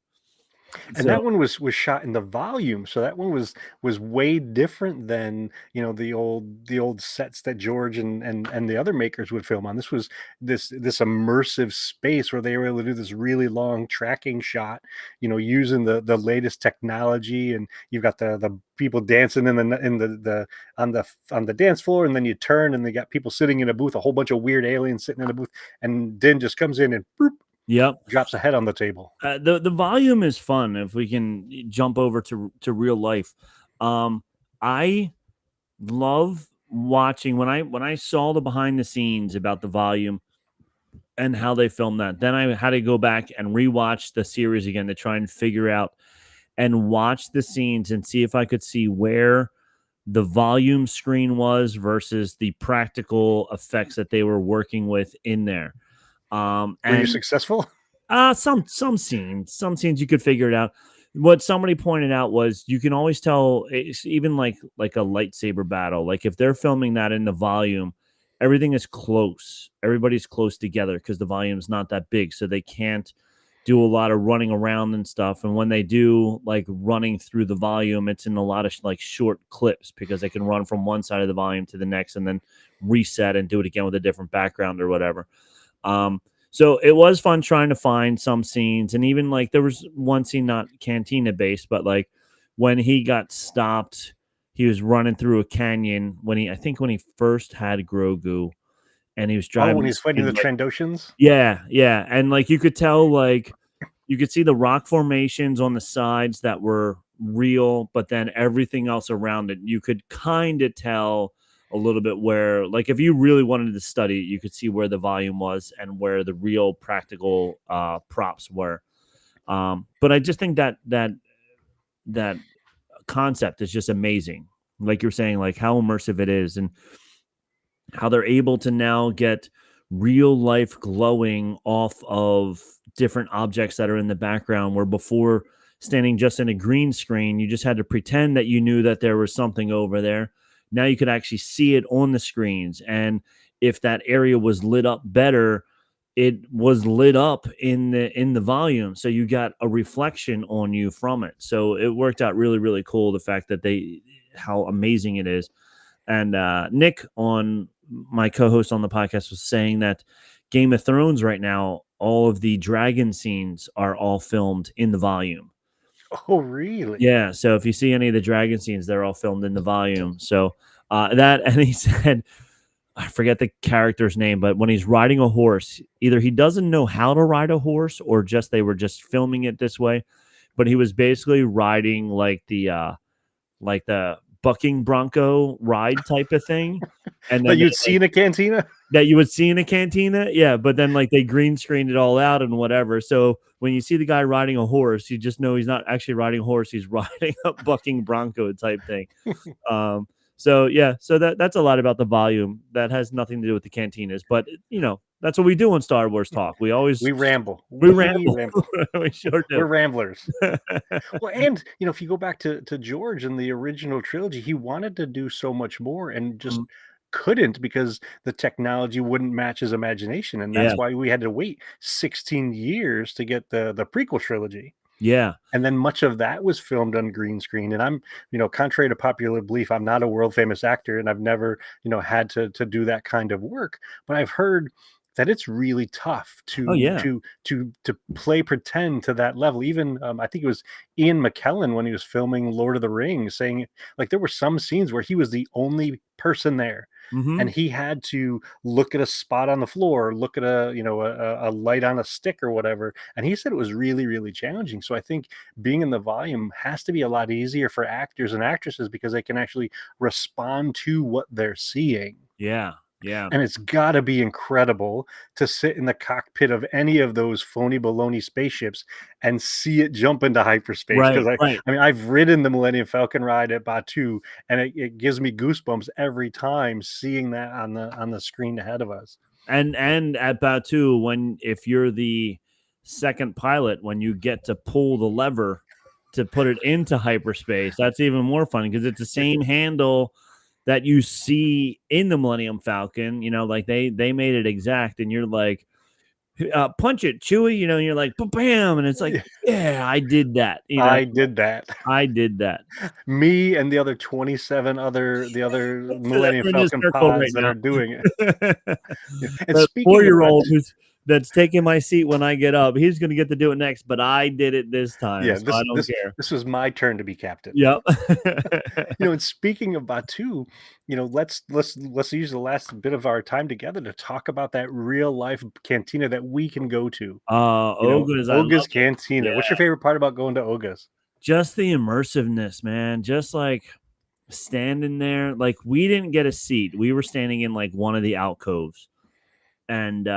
And that So, one was shot in the volume, so that one was way different than the old sets that George and the other makers would film on. This was this immersive space where they were able to do this really long tracking shot, using the latest technology, and you've got the people dancing in the on the dance floor, and then you turn and they got people sitting in a booth, a whole bunch of weird aliens sitting in a booth, and Din just comes in and boop, yep. drops a head on the table. The volume is fun if we can jump over to real life. I love watching when I saw the behind the scenes about the volume and how they filmed that. Then I had to go back and rewatch the series again to try and figure out and watch the scenes and see if I could see where the volume screen was versus the practical effects that they were working with in there. Were you And successful? some scenes you could figure it out. What somebody pointed out was you can always tell it's even like a lightsaber battle. Like if they're filming that in the volume, everything is close. Everybody's close together because the volume's not that big, so they can't do a lot of running around and stuff. And when they do like running through the volume, it's in a lot of like short clips because they can run from one side of the volume to the next and then reset and do it again with a different background or whatever. So it was fun trying to find some scenes, and even like there was one scene not cantina based, but like when he got stopped, he was running through a canyon when he first had Grogu, and he was Oh, driving when his he's fighting the speed, like, Trandoshans? yeah, and like you could tell like you could see the rock formations on the sides that were real, but then everything else around it, you could kind of tell a little bit where, like, if you really wanted to study it, you could see where the volume was and where the real practical props were. But I just think that concept is just amazing. Like you're saying, like how immersive it is and how they're able to now get real life glowing off of different objects that are in the background where before standing just in a green screen you just had to pretend that you knew that there was something over there. Now you could actually see it on the screens, and if that area was lit up better, it was lit up in the volume, so you got a reflection on you from it. So it worked out really really cool, the fact that they how amazing it is. And Nick, on my co-host on the podcast, was saying that Game of Thrones right now, all of the dragon scenes are all filmed in the volume. Oh, really? Yeah, so if you see any of the dragon scenes, they're all filmed in the volume. So that, and he said, I forget the character's name, but when he's riding a horse, either he doesn't know how to ride a horse or just they were just filming it this way. But he was basically riding like the bucking bronco ride type of thing. and that then you'd see in a cantina. that you would see in a cantina. Yeah, but then like they green screened it all out and whatever. So when you see the guy riding a horse, you just know he's not actually riding a horse. He's riding a bucking bronco type thing. So yeah, so that's a lot about the volume. That has nothing to do with the cantinas, but that's what we do on Star Wars Talk. We ramble. we ramble. ramble. We sure do. We're ramblers. Well, and if you go back to George in the original trilogy, he wanted to do so much more and just couldn't because the technology wouldn't match his imagination, and that's Yeah. why we had to wait 16 years to get the prequel trilogy. Yeah. And then much of that was filmed on green screen. And I'm, contrary to popular belief, I'm not a world famous actor, and I've never, had to do that kind of work. But I've heard that it's really tough to play pretend to that level. Even I think it was Ian McKellen when he was filming Lord of the Rings, saying like there were some scenes where he was the only person there. And he had to look at a spot on the floor, look at a light on a stick or whatever. And he said it was really, really challenging. So I think being in the volume has to be a lot easier for actors and actresses because they can actually respond to what they're seeing. Yeah. Yeah. And it's got to be incredible to sit in the cockpit of any of those phony baloney spaceships and see it jump into hyperspace. Because I mean, I've ridden the Millennium Falcon ride at Batuu, and it gives me goosebumps every time seeing that on the screen ahead of us. And at Batuu, if you're the second pilot, when you get to pull the lever to put it into hyperspace, that's even more fun because it's the same handle that you see in the Millennium Falcon, like they made it exact, and you're like, punch it, Chewie, and you're like, bam, and it's like, yeah, I did that. I did that. I did that. Me and the other 27 other Millennium Falcon pods that are doing it. And the speaking 4-year-old that's taking my seat when I get up, he's going to get to do it next, but I did it this time. Yeah, so I don't care. This was my turn to be captain. Yep. And speaking of Batuu, let's use the last bit of our time together to talk about that real life cantina that we can go to. Oga's Cantina. Yeah. What's your favorite part about going to Oga's? Just the immersiveness, man. Just like standing there. Like we didn't get a seat. We were standing in like one of the alcoves, and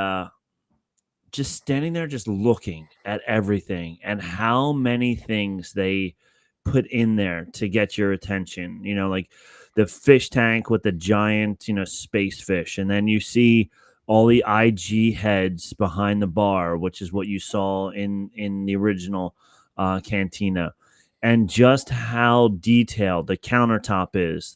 just standing there, just looking at everything and how many things they put in there to get your attention. Like the fish tank with the giant, space fish. And then you see all the IG heads behind the bar, which is what you saw in the original cantina. And just how detailed the countertop is,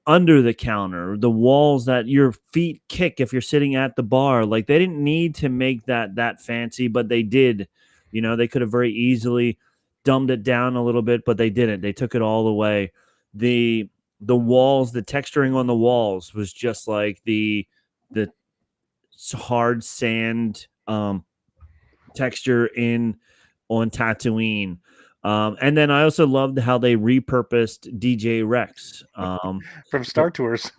under the counter, the walls that your feet kick if you're sitting at the bar. Like they didn't need to make that fancy, but they did. They could have very easily dumbed it down a little bit, but they didn't. They took it all the way. The walls, the texturing on the walls was just like the hard sand texture on Tatooine. And then I also loved how they repurposed DJ Rex from Star Tours.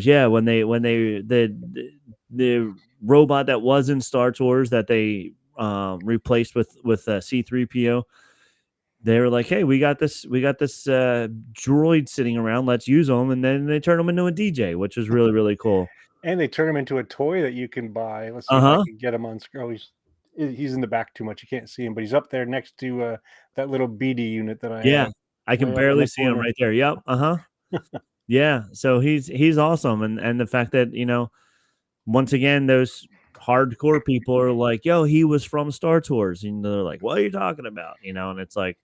Yeah, when the robot that was in Star Tours that they replaced with C-3PO. They were like, "Hey, we got this droid sitting around. Let's use them." And then they turned him into a DJ, which was really, really cool. And they turn him into a toy that you can buy. Let's see if I can get him on screen. Oh, he's in the back too much. You can't see him, but he's up there next to that little BD unit that I have. I can barely see him right there. Yep. Yeah. So he's awesome. And the fact that, once again, those hardcore people are like, yo, he was from Star Tours. And they're like, what are you talking about? And it's like,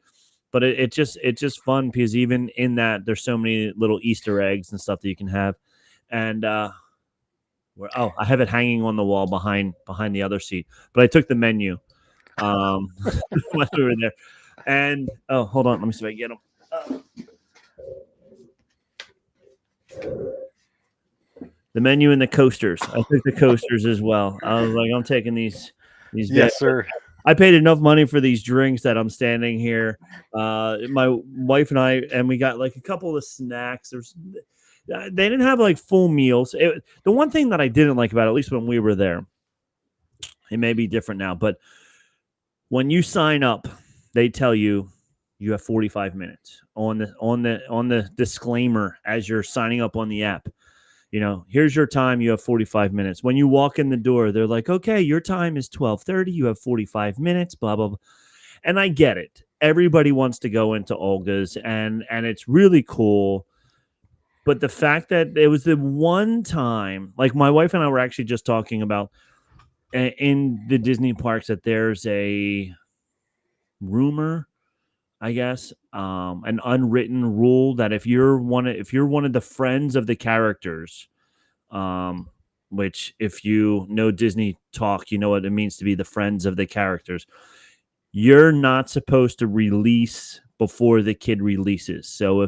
but it's just fun because even in that, there's so many little Easter eggs and stuff that you can have. And, I have it hanging on the wall behind the other seat, but I took the menu when we were there. And hold on, let me see if I get them. The menu and the coasters. I took the coasters as well. I was like, I'm taking these. Yes, sir. I paid enough money for these drinks that I'm standing here. My wife and we got like a couple of snacks. They didn't have like full meals. The one thing that I didn't like about it, at least when we were there, it may be different now, but when you sign up, they tell you have 45 minutes on the disclaimer as you're signing up on the app. here's your time. You have 45 minutes. When you walk in the door, they're like, okay, your time is 12:30. You have 45 minutes, blah, blah, blah. And I get it. Everybody wants to go into Olga's and it's really cool. But the fact that it was the one time, like my wife and I were actually just talking about in the Disney parks that there's a rumor, I guess, an unwritten rule that if you're one of the friends of the characters, which if you know Disney talk, you know what it means to be the friends of the characters. You're not supposed to release before the kid releases. So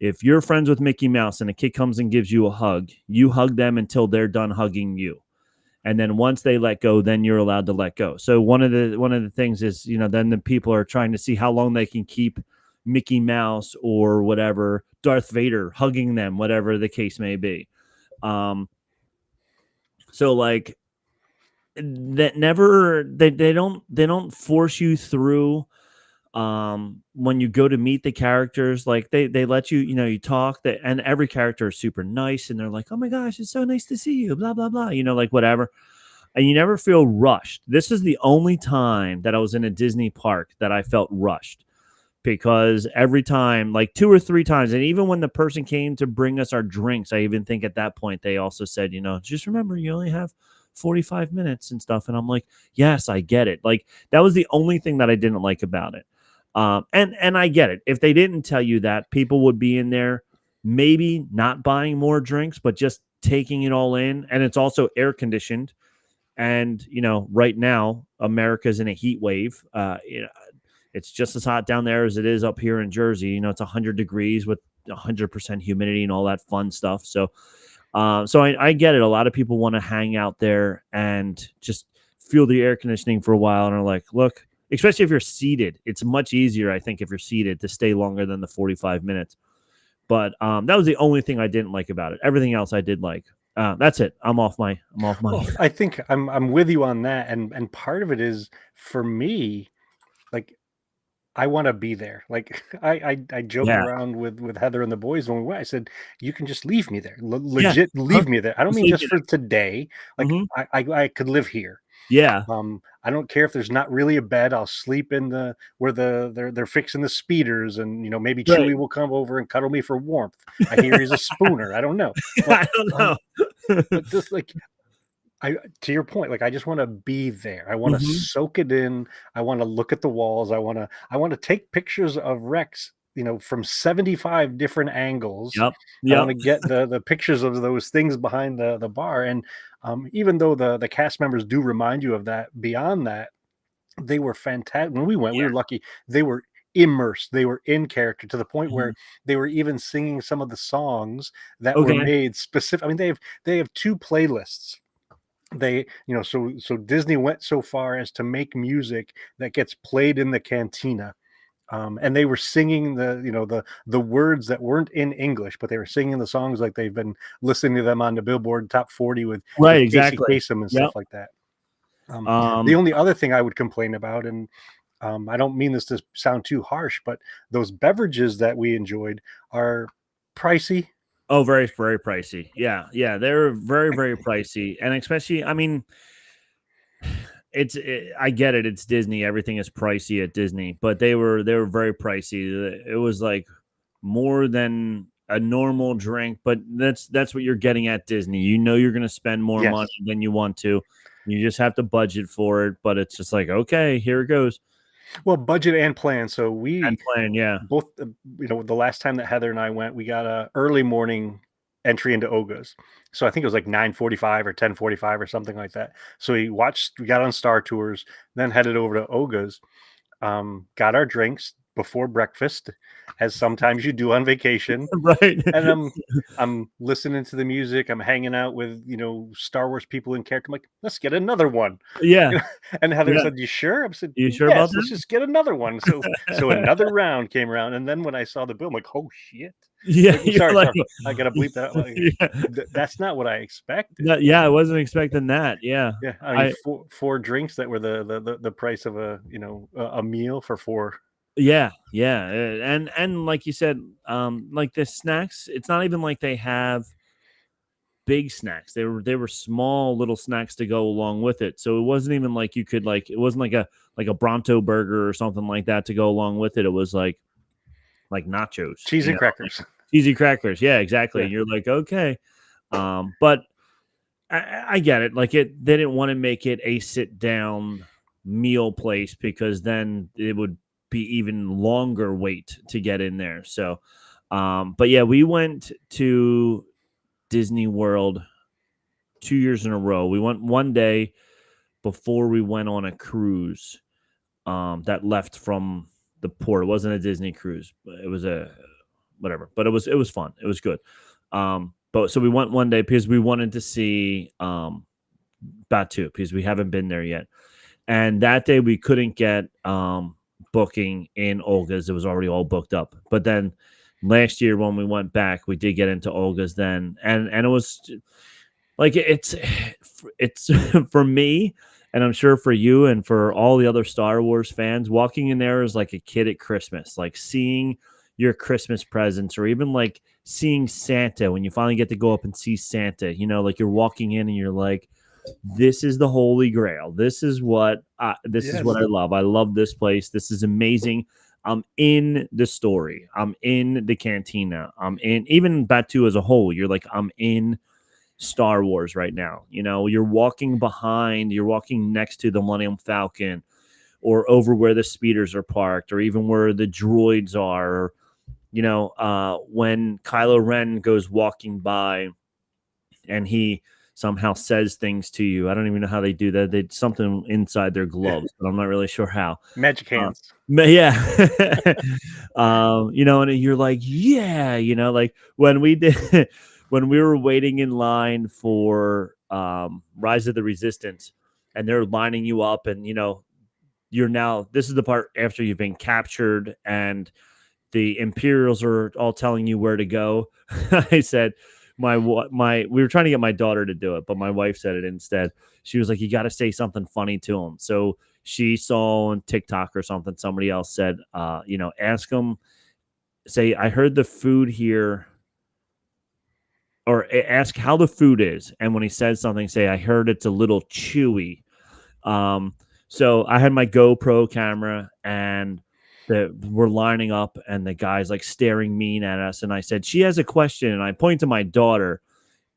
if you're friends with Mickey Mouse and a kid comes and gives you a hug, you hug them until they're done hugging you. And then once they let go, then you're allowed to let go. So one of the things is, then the people are trying to see how long they can keep Mickey Mouse or whatever, Darth Vader hugging them, whatever the case may be. So like that they don't force you through when you go to meet the characters. Like they let you, you talk and every character is super nice and they're like, oh my gosh, it's so nice to see you, blah blah blah, like whatever, and you never feel rushed. This is the only time that I was in a Disney park that I felt rushed, because every time, like 2 or 3 times, and even when the person came to bring us our drinks, I even think at that point they also said, just remember you only have 45 minutes and stuff. And I'm like, yes, I get it. Like that was the only thing that I didn't like about it. And I get it. If they didn't tell you that, people would be in there, maybe not buying more drinks, but just taking it all in. And it's also air conditioned. And, right now, America's in a heat wave. It's just as hot down there as it is up here in Jersey. It's 100 degrees with 100% humidity and all that fun stuff. So I get it. A lot of people want to hang out there and just feel the air conditioning for a while and are like, look, especially if you're seated, it's much easier, I think, if you're seated to stay longer than the 45 minutes. But that was the only thing I didn't like about it. Everything else I did like. That's it. I'm off my. Well, I think I'm with you on that, and part of it is for me, like I want to be there. Like I joked Yeah. around with Heather and the boys when we went. I said, "You can just leave me there, Yeah. legit leave me there." I don't Just mean leave just me for today. Like Mhm. I could live here. Yeah. I don't care if there's not really a bed. I'll sleep in the where they're fixing the speeders, and maybe Right. Chewy will come over and cuddle me for warmth. I hear he's a spooner. I don't know, but I don't know. but just like I to your point, like I just want to be there. I want to Mhm. soak it in. I want to look at the walls. I want to take pictures of Rex, from 75 different angles. Yep. I want Yep. to get the pictures of those things behind the bar. And even though the cast members do remind you of that, beyond that, they were fantastic. When we went, we Yeah. were lucky. They were immersed. They were in character to the point where Mhm. they were even singing some of the songs that were Okay. made specific. I mean, they have 2 playlists. So Disney went so far as to make music that gets played in the cantina. And they were singing the words that weren't in English, but they were singing the songs like they've been listening to them on the Billboard Top 40 with Right. Casey Exactly. Kasem and Yep. stuff like that. The Um. only other thing I would complain about, and I don't mean this to sound too harsh, but those beverages that we enjoyed are pricey. Oh, very, very pricey. Yeah. Yeah. They're very, very pricey, and especially, I mean, I get it. It's Disney. Everything is pricey at Disney, but they were very pricey. It was like more than a normal drink, but that's what you're getting at Disney. You're going to spend more money Yes. than you want to. You just have to budget for it, but it's just like, okay, here it goes. Well, budget and plan. So And we plan, yeah. both, the last time that Heather and I went, we got a early morning entry into Oga's. So I think it was like 9:45 or 10:45 or something like that. So we got on Star Tours, then headed over to Oga's, got our drinks before breakfast, as sometimes you do on vacation. Right. And I'm listening to the music. I'm hanging out with Star Wars people in character. I'm like, let's get another one. Yeah. And Heather Yeah. said, "You sure?" I said, You sure about "Yes, let's just get another one." So another round came around, and then when I saw the bill, I'm like, "Oh shit!" Yeah, Like, you're sorry, like, sorry, I gotta bleep that out. Like, yeah. that's not what I expected. Yeah, I wasn't expecting that. Yeah. Yeah, I mean, I four drinks that were the price of a meal for four. Yeah, yeah. And like you said, like the snacks, it's not even like they have big snacks. They were small little snacks to go along with it. So it wasn't even like you could like it wasn't like a Bronto burger or something like that to go along with it. It was like nachos, Cheese and like crackers. cheesy crackers. Yeah, exactly. Yeah. And you're like, okay. But I get it. Like they didn't want to make it a sit down meal place because then it would be even longer wait to get in there. So, but yeah, we went to Disney World 2 years in a row. We went one day before we went on a cruise that left from the port. It wasn't a Disney cruise. It was a whatever, but it was fun. It was good. But so we went one day because we wanted to see Batu because we haven't been there yet. And that day we couldn't get booking in Olga's. It was already all booked up. But then last year when we went back, we did get into Olga's then, and it was like it's for me, and I'm sure for you and for all the other Star Wars fans, walking in there is like a kid at Christmas, like seeing your Christmas presents, or even like seeing Santa when you finally get to go up and see Santa. You know, like you're walking in and you're like, this is the Holy Grail. This is what is what I love. I love this place. This is amazing. I'm in the story. I'm in the cantina. I'm in even Batu as a whole. You're like, I'm in Star Wars right now. You know, you're walking next to the Millennium Falcon, or over where the speeders are parked, or even where the droids are. Or, you know, when Kylo Ren goes walking by and he somehow says things to you. I don't even know how they do that. They something inside their gloves, but I'm not really sure how. Magic hands. Yeah. You know, and you're like, yeah, you know, like when we did when we were waiting in line for Rise of the Resistance, and they're lining you up, and you know, this is the part after you've been captured and the Imperials are all telling you where to go. I said, we were trying to get my daughter to do it, but my wife said it instead. She was like, you got to say something funny to him. So she saw on TikTok or something, somebody else said, you know, ask him, say, I heard the food here, or ask how the food is. And when he says something, say, I heard it's a little chewy. So I had my GoPro camera, and we're lining up, and the guy's like staring mean at us. And I said, she has a question. And I point to my daughter,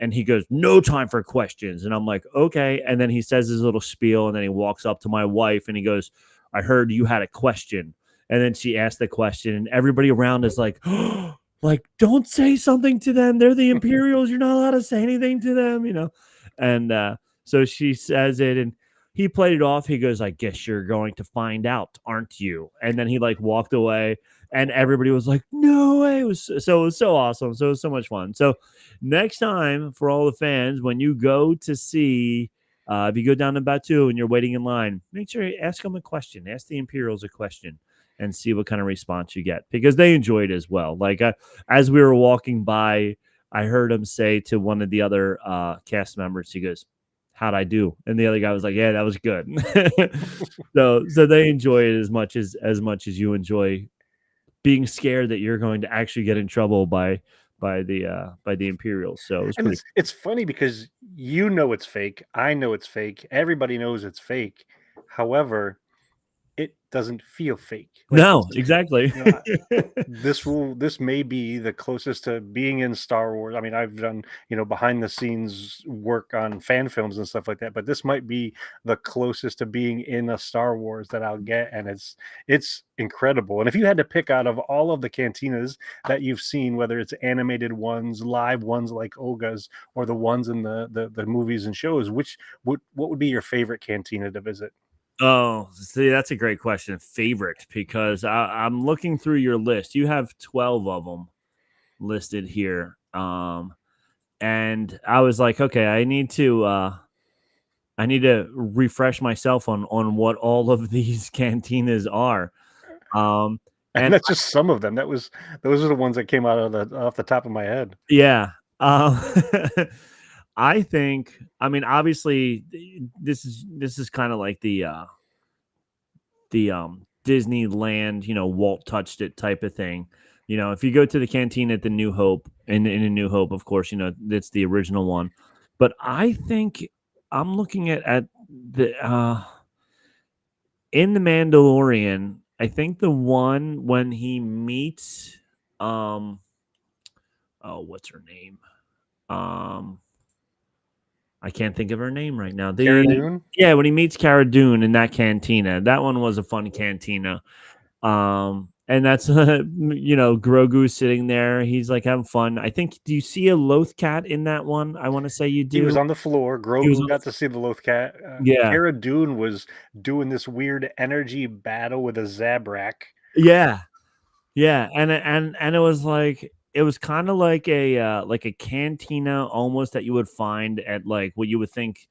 and he goes, no time for questions. And I'm like, okay. And then he says his little spiel, and then he walks up to my wife and he goes, I heard you had a question. And then she asked the question, and everybody around is like, oh, like, don't say something to them. They're the Imperials. You're not allowed to say anything to them, you know? And so she says it, and he played it off. He goes, I guess you're going to find out, aren't you? And then he like walked away, and everybody was like, no way. It was so awesome. So it was so much fun. So next time, for all the fans, when you go to see, if you go down to Batu and you're waiting in line, make sure you ask them a question. Ask the Imperials a question and see what kind of response you get, because they enjoy it as well. Like as we were walking by, I heard him say to one of the other cast members, he goes, how'd I do? And the other guy was like, yeah, that was good. so they enjoy it as much as you enjoy being scared that you're going to actually get in trouble by the Imperials. So It's funny because you know it's fake. I know it's fake. Everybody knows it's fake. However, it doesn't feel fake. Like, no, exactly. You know, this may be the closest to being in Star Wars. I mean, I've done, you know, behind the scenes work on fan films and stuff like that, but this might be the closest to being in a Star Wars that I'll get, and it's incredible. And if you had to pick out of all of the cantinas that you've seen, whether it's animated ones, live ones like Olga's, or the ones in the movies and shows, what would be your favorite cantina to visit? Oh, see, that's a great question. Favorite, because I'm looking through your list. You have 12 of them listed here. And I was like, okay, I need to refresh myself on what all of these cantinas are. And that's just some of them. Those are the ones that came out of off the top of my head. Yeah. I think, I mean, obviously this is kind of like the Disneyland, you know, Walt touched it type of thing. If you go to the canteen at the New Hope, in a New Hope, of course, that's the original one. But I think I'm looking at the in the Mandalorian. I think the one when he meets what's her name? Um, I can't think of her name right now. Cara Dune? Yeah, when he meets Cara Dune in that cantina, that one was a fun cantina. And that's Grogu sitting there. He's like having fun. I think. Do you see a Loth cat in that one? I want to say you He was do. on the floor. He was Grogu on got to see the Loth cat. Yeah, Cara Dune was doing this weird energy battle with a Zabrak. yeah, yeah. And it was like it was kind of like a cantina almost that you would find at like what you would think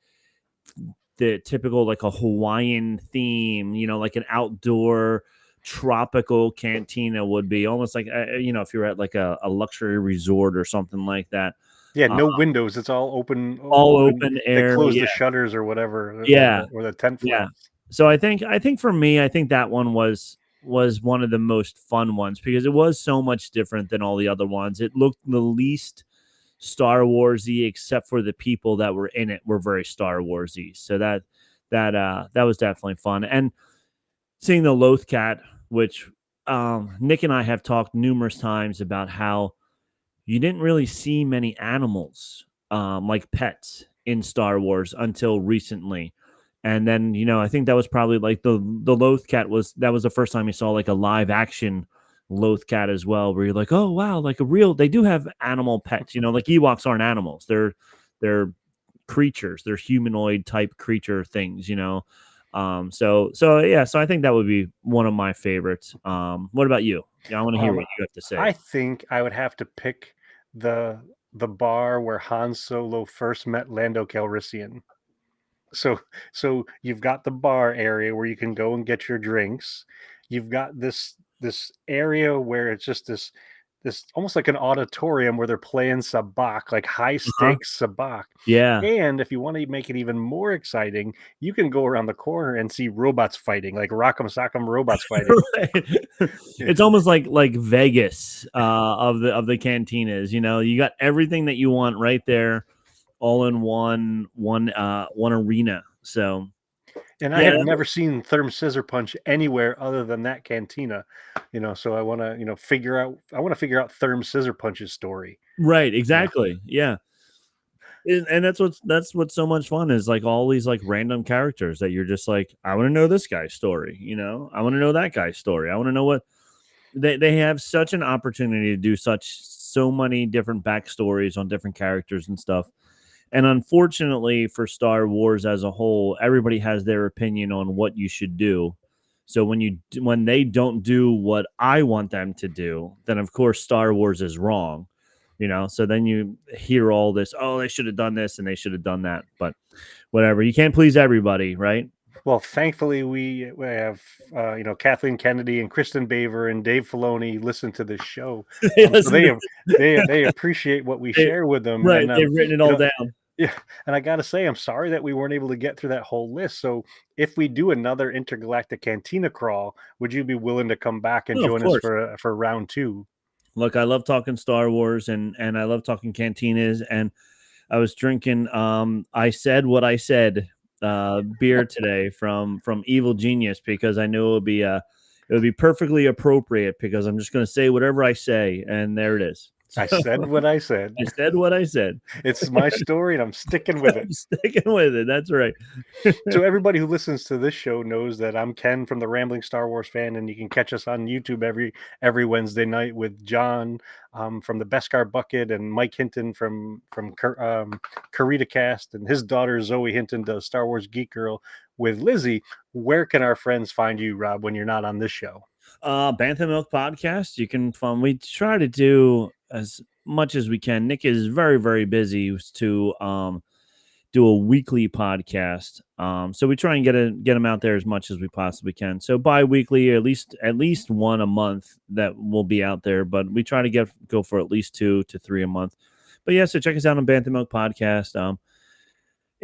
the typical like a Hawaiian theme, like an outdoor tropical cantina would be almost like, if you're at like a luxury resort or something like that. Yeah, Uh, no windows. It's all open. all Open. open They air. close Yeah. the shutters or whatever, Yeah. or the tent Yeah. flaps. So I think for me, I think that one was one of the most fun ones because it was so much different than all the other ones. It looked the least Star Warsy, except for the people that were in it were very Star Warsy. So that was definitely fun. And seeing the Loth cat, which Nick and I have talked numerous times about how you didn't really see many animals like pets in Star Wars until recently. And then, I think that was probably like the Loth cat was the first time you saw like a live action Loth cat as well, where you're like, oh wow, like they do have animal pets, like Ewoks aren't animals. They're creatures, they're humanoid type creature things, so yeah, so I think that would be one of my favorites. What about you? Yeah, I want to hear Um, what you have to say. I think I would have to pick the bar where Han Solo first met Lando Calrissian. So you've got the bar area where you can go and get your drinks. You've got this area where it's just this almost like an auditorium where they're playing sabacc, like high Uh-huh. stakes sabacc. Yeah. And if you want to make it even more exciting, you can go around the corner and see robots fighting, like Rock'em Sock'em robots fighting. Right. Yeah. It's almost like Vegas of the cantinas. You got everything that you want right there, all in one arena. So And I yeah, have never seen Therm Scissor Punch anywhere other than that cantina, so I want to, figure out. I want to figure out Therm Scissor Punch's story. right, You know? exactly. Yeah. And that's what's so much fun is like all these like random characters that you're just like, I want to know this guy's story, I want to know that guy's story. I want to know what they have such an opportunity to do so many different backstories on different characters and stuff. And unfortunately for Star Wars as a whole, everybody has their opinion on what you should do. So when they don't do what I want them to do, then of course Star Wars is wrong. So then you hear all this, oh, they should have done this and they should have done that. But whatever, you can't please everybody, right? Well, thankfully we have Kathleen Kennedy and Kristen Baver and Dave Filoni listen to this show, so Listen, they appreciate what we share with them, right. and They've written it you all know, down. yeah, and I gotta say, I'm sorry that we weren't able to get through that whole list. So, if we do another intergalactic cantina crawl, would you be willing to come back and Oh, of join us course. for round 2? Look, I love talking Star Wars and I love talking cantinas. And I was drinking I Said What I Said beer today from Evil Genius because I knew it would be perfectly appropriate because I'm just going to say whatever I say, and there it is. I said what I said. I said what I said. It's my story, and I'm sticking with it. I'm sticking with it. That's right. So everybody who listens to this show knows that I'm Ken from the Rambling Star Wars Fan, and you can catch us on YouTube every Wednesday night with John from the Beskar Bucket and Mike Hinton from Karita Cast, and his daughter Zoe Hinton does Star Wars Geek Girl with Lizzie. Where can our friends find you, Rob, when you're not on this show? Bantha Milk Podcast. You can find. We try to do as much as we can. Nick is very, very busy to do a weekly podcast. So we try and get them out there as much as we possibly can. So bi-weekly, at least one a month that will be out there. But we try to go for at least 2 to 3 a month. But yeah, so check us out on Bantha Milk Podcast.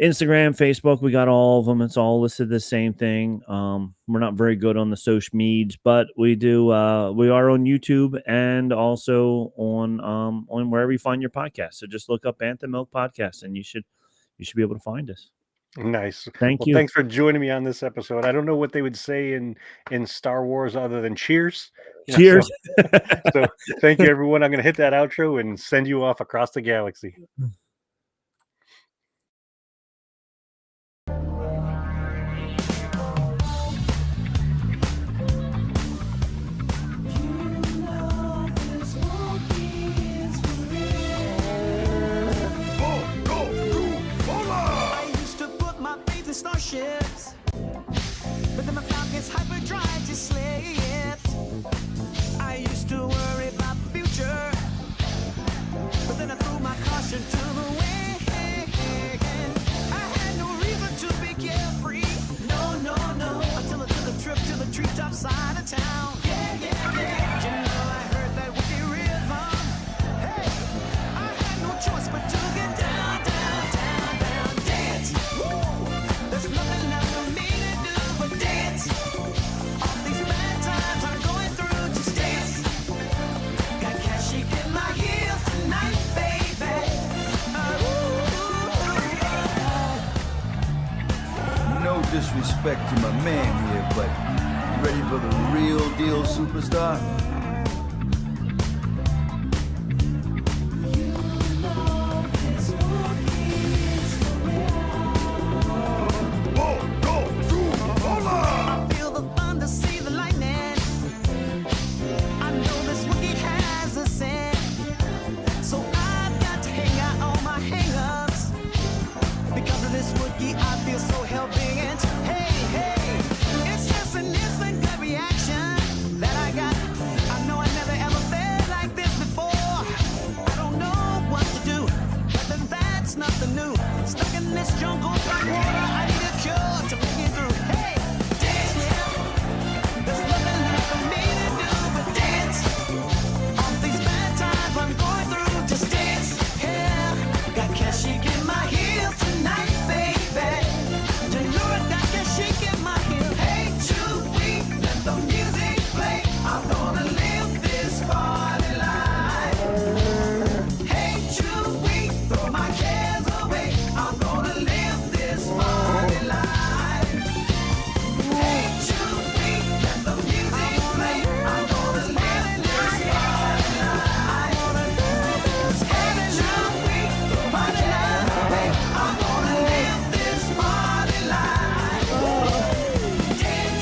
Instagram, Facebook, we got all of them. It's all listed the same thing. We're not very good on the social medias, but we do. We are on YouTube and also on wherever you find your podcast. So just look up Anthem Milk Podcast, and you should be able to find us. Nice. Thank Well, you. thanks for joining me on this episode. I don't know what they would say in Star Wars other than cheers. You know, Cheers. so thank you, everyone. I'm going to hit that outro and send you off across the galaxy. I used to put my faith in starships, but then my Falcon's hyperdrive just slipped. I used to worry about the future, but then I threw my caution to the wind. I had no reason to be carefree, no, no, no, until I took a trip to the treetop side of town. Yeah, yeah, yeah. You know I heard that wicked rhythm. Hey, I had no choice but to get down, down, down, down, dance. Woo! There's nothing left for me to do but dance. All these bad times I'm going through, just dance. Got cash shaking my heels tonight, baby. No disrespect to my man here, but you ready for the real deal superstar? I feel the thunder, see the lightning. I know this Wookiee has a scent, so I've got to hang out all my hang-ups. Because of this Wookiee, I feel so hell-bent. Hey, hey, it's just an instant gut reaction that I got. I know I never ever felt like this before. I don't know what to do, but then that's nothing new. Stuck in this jungle, black water, I need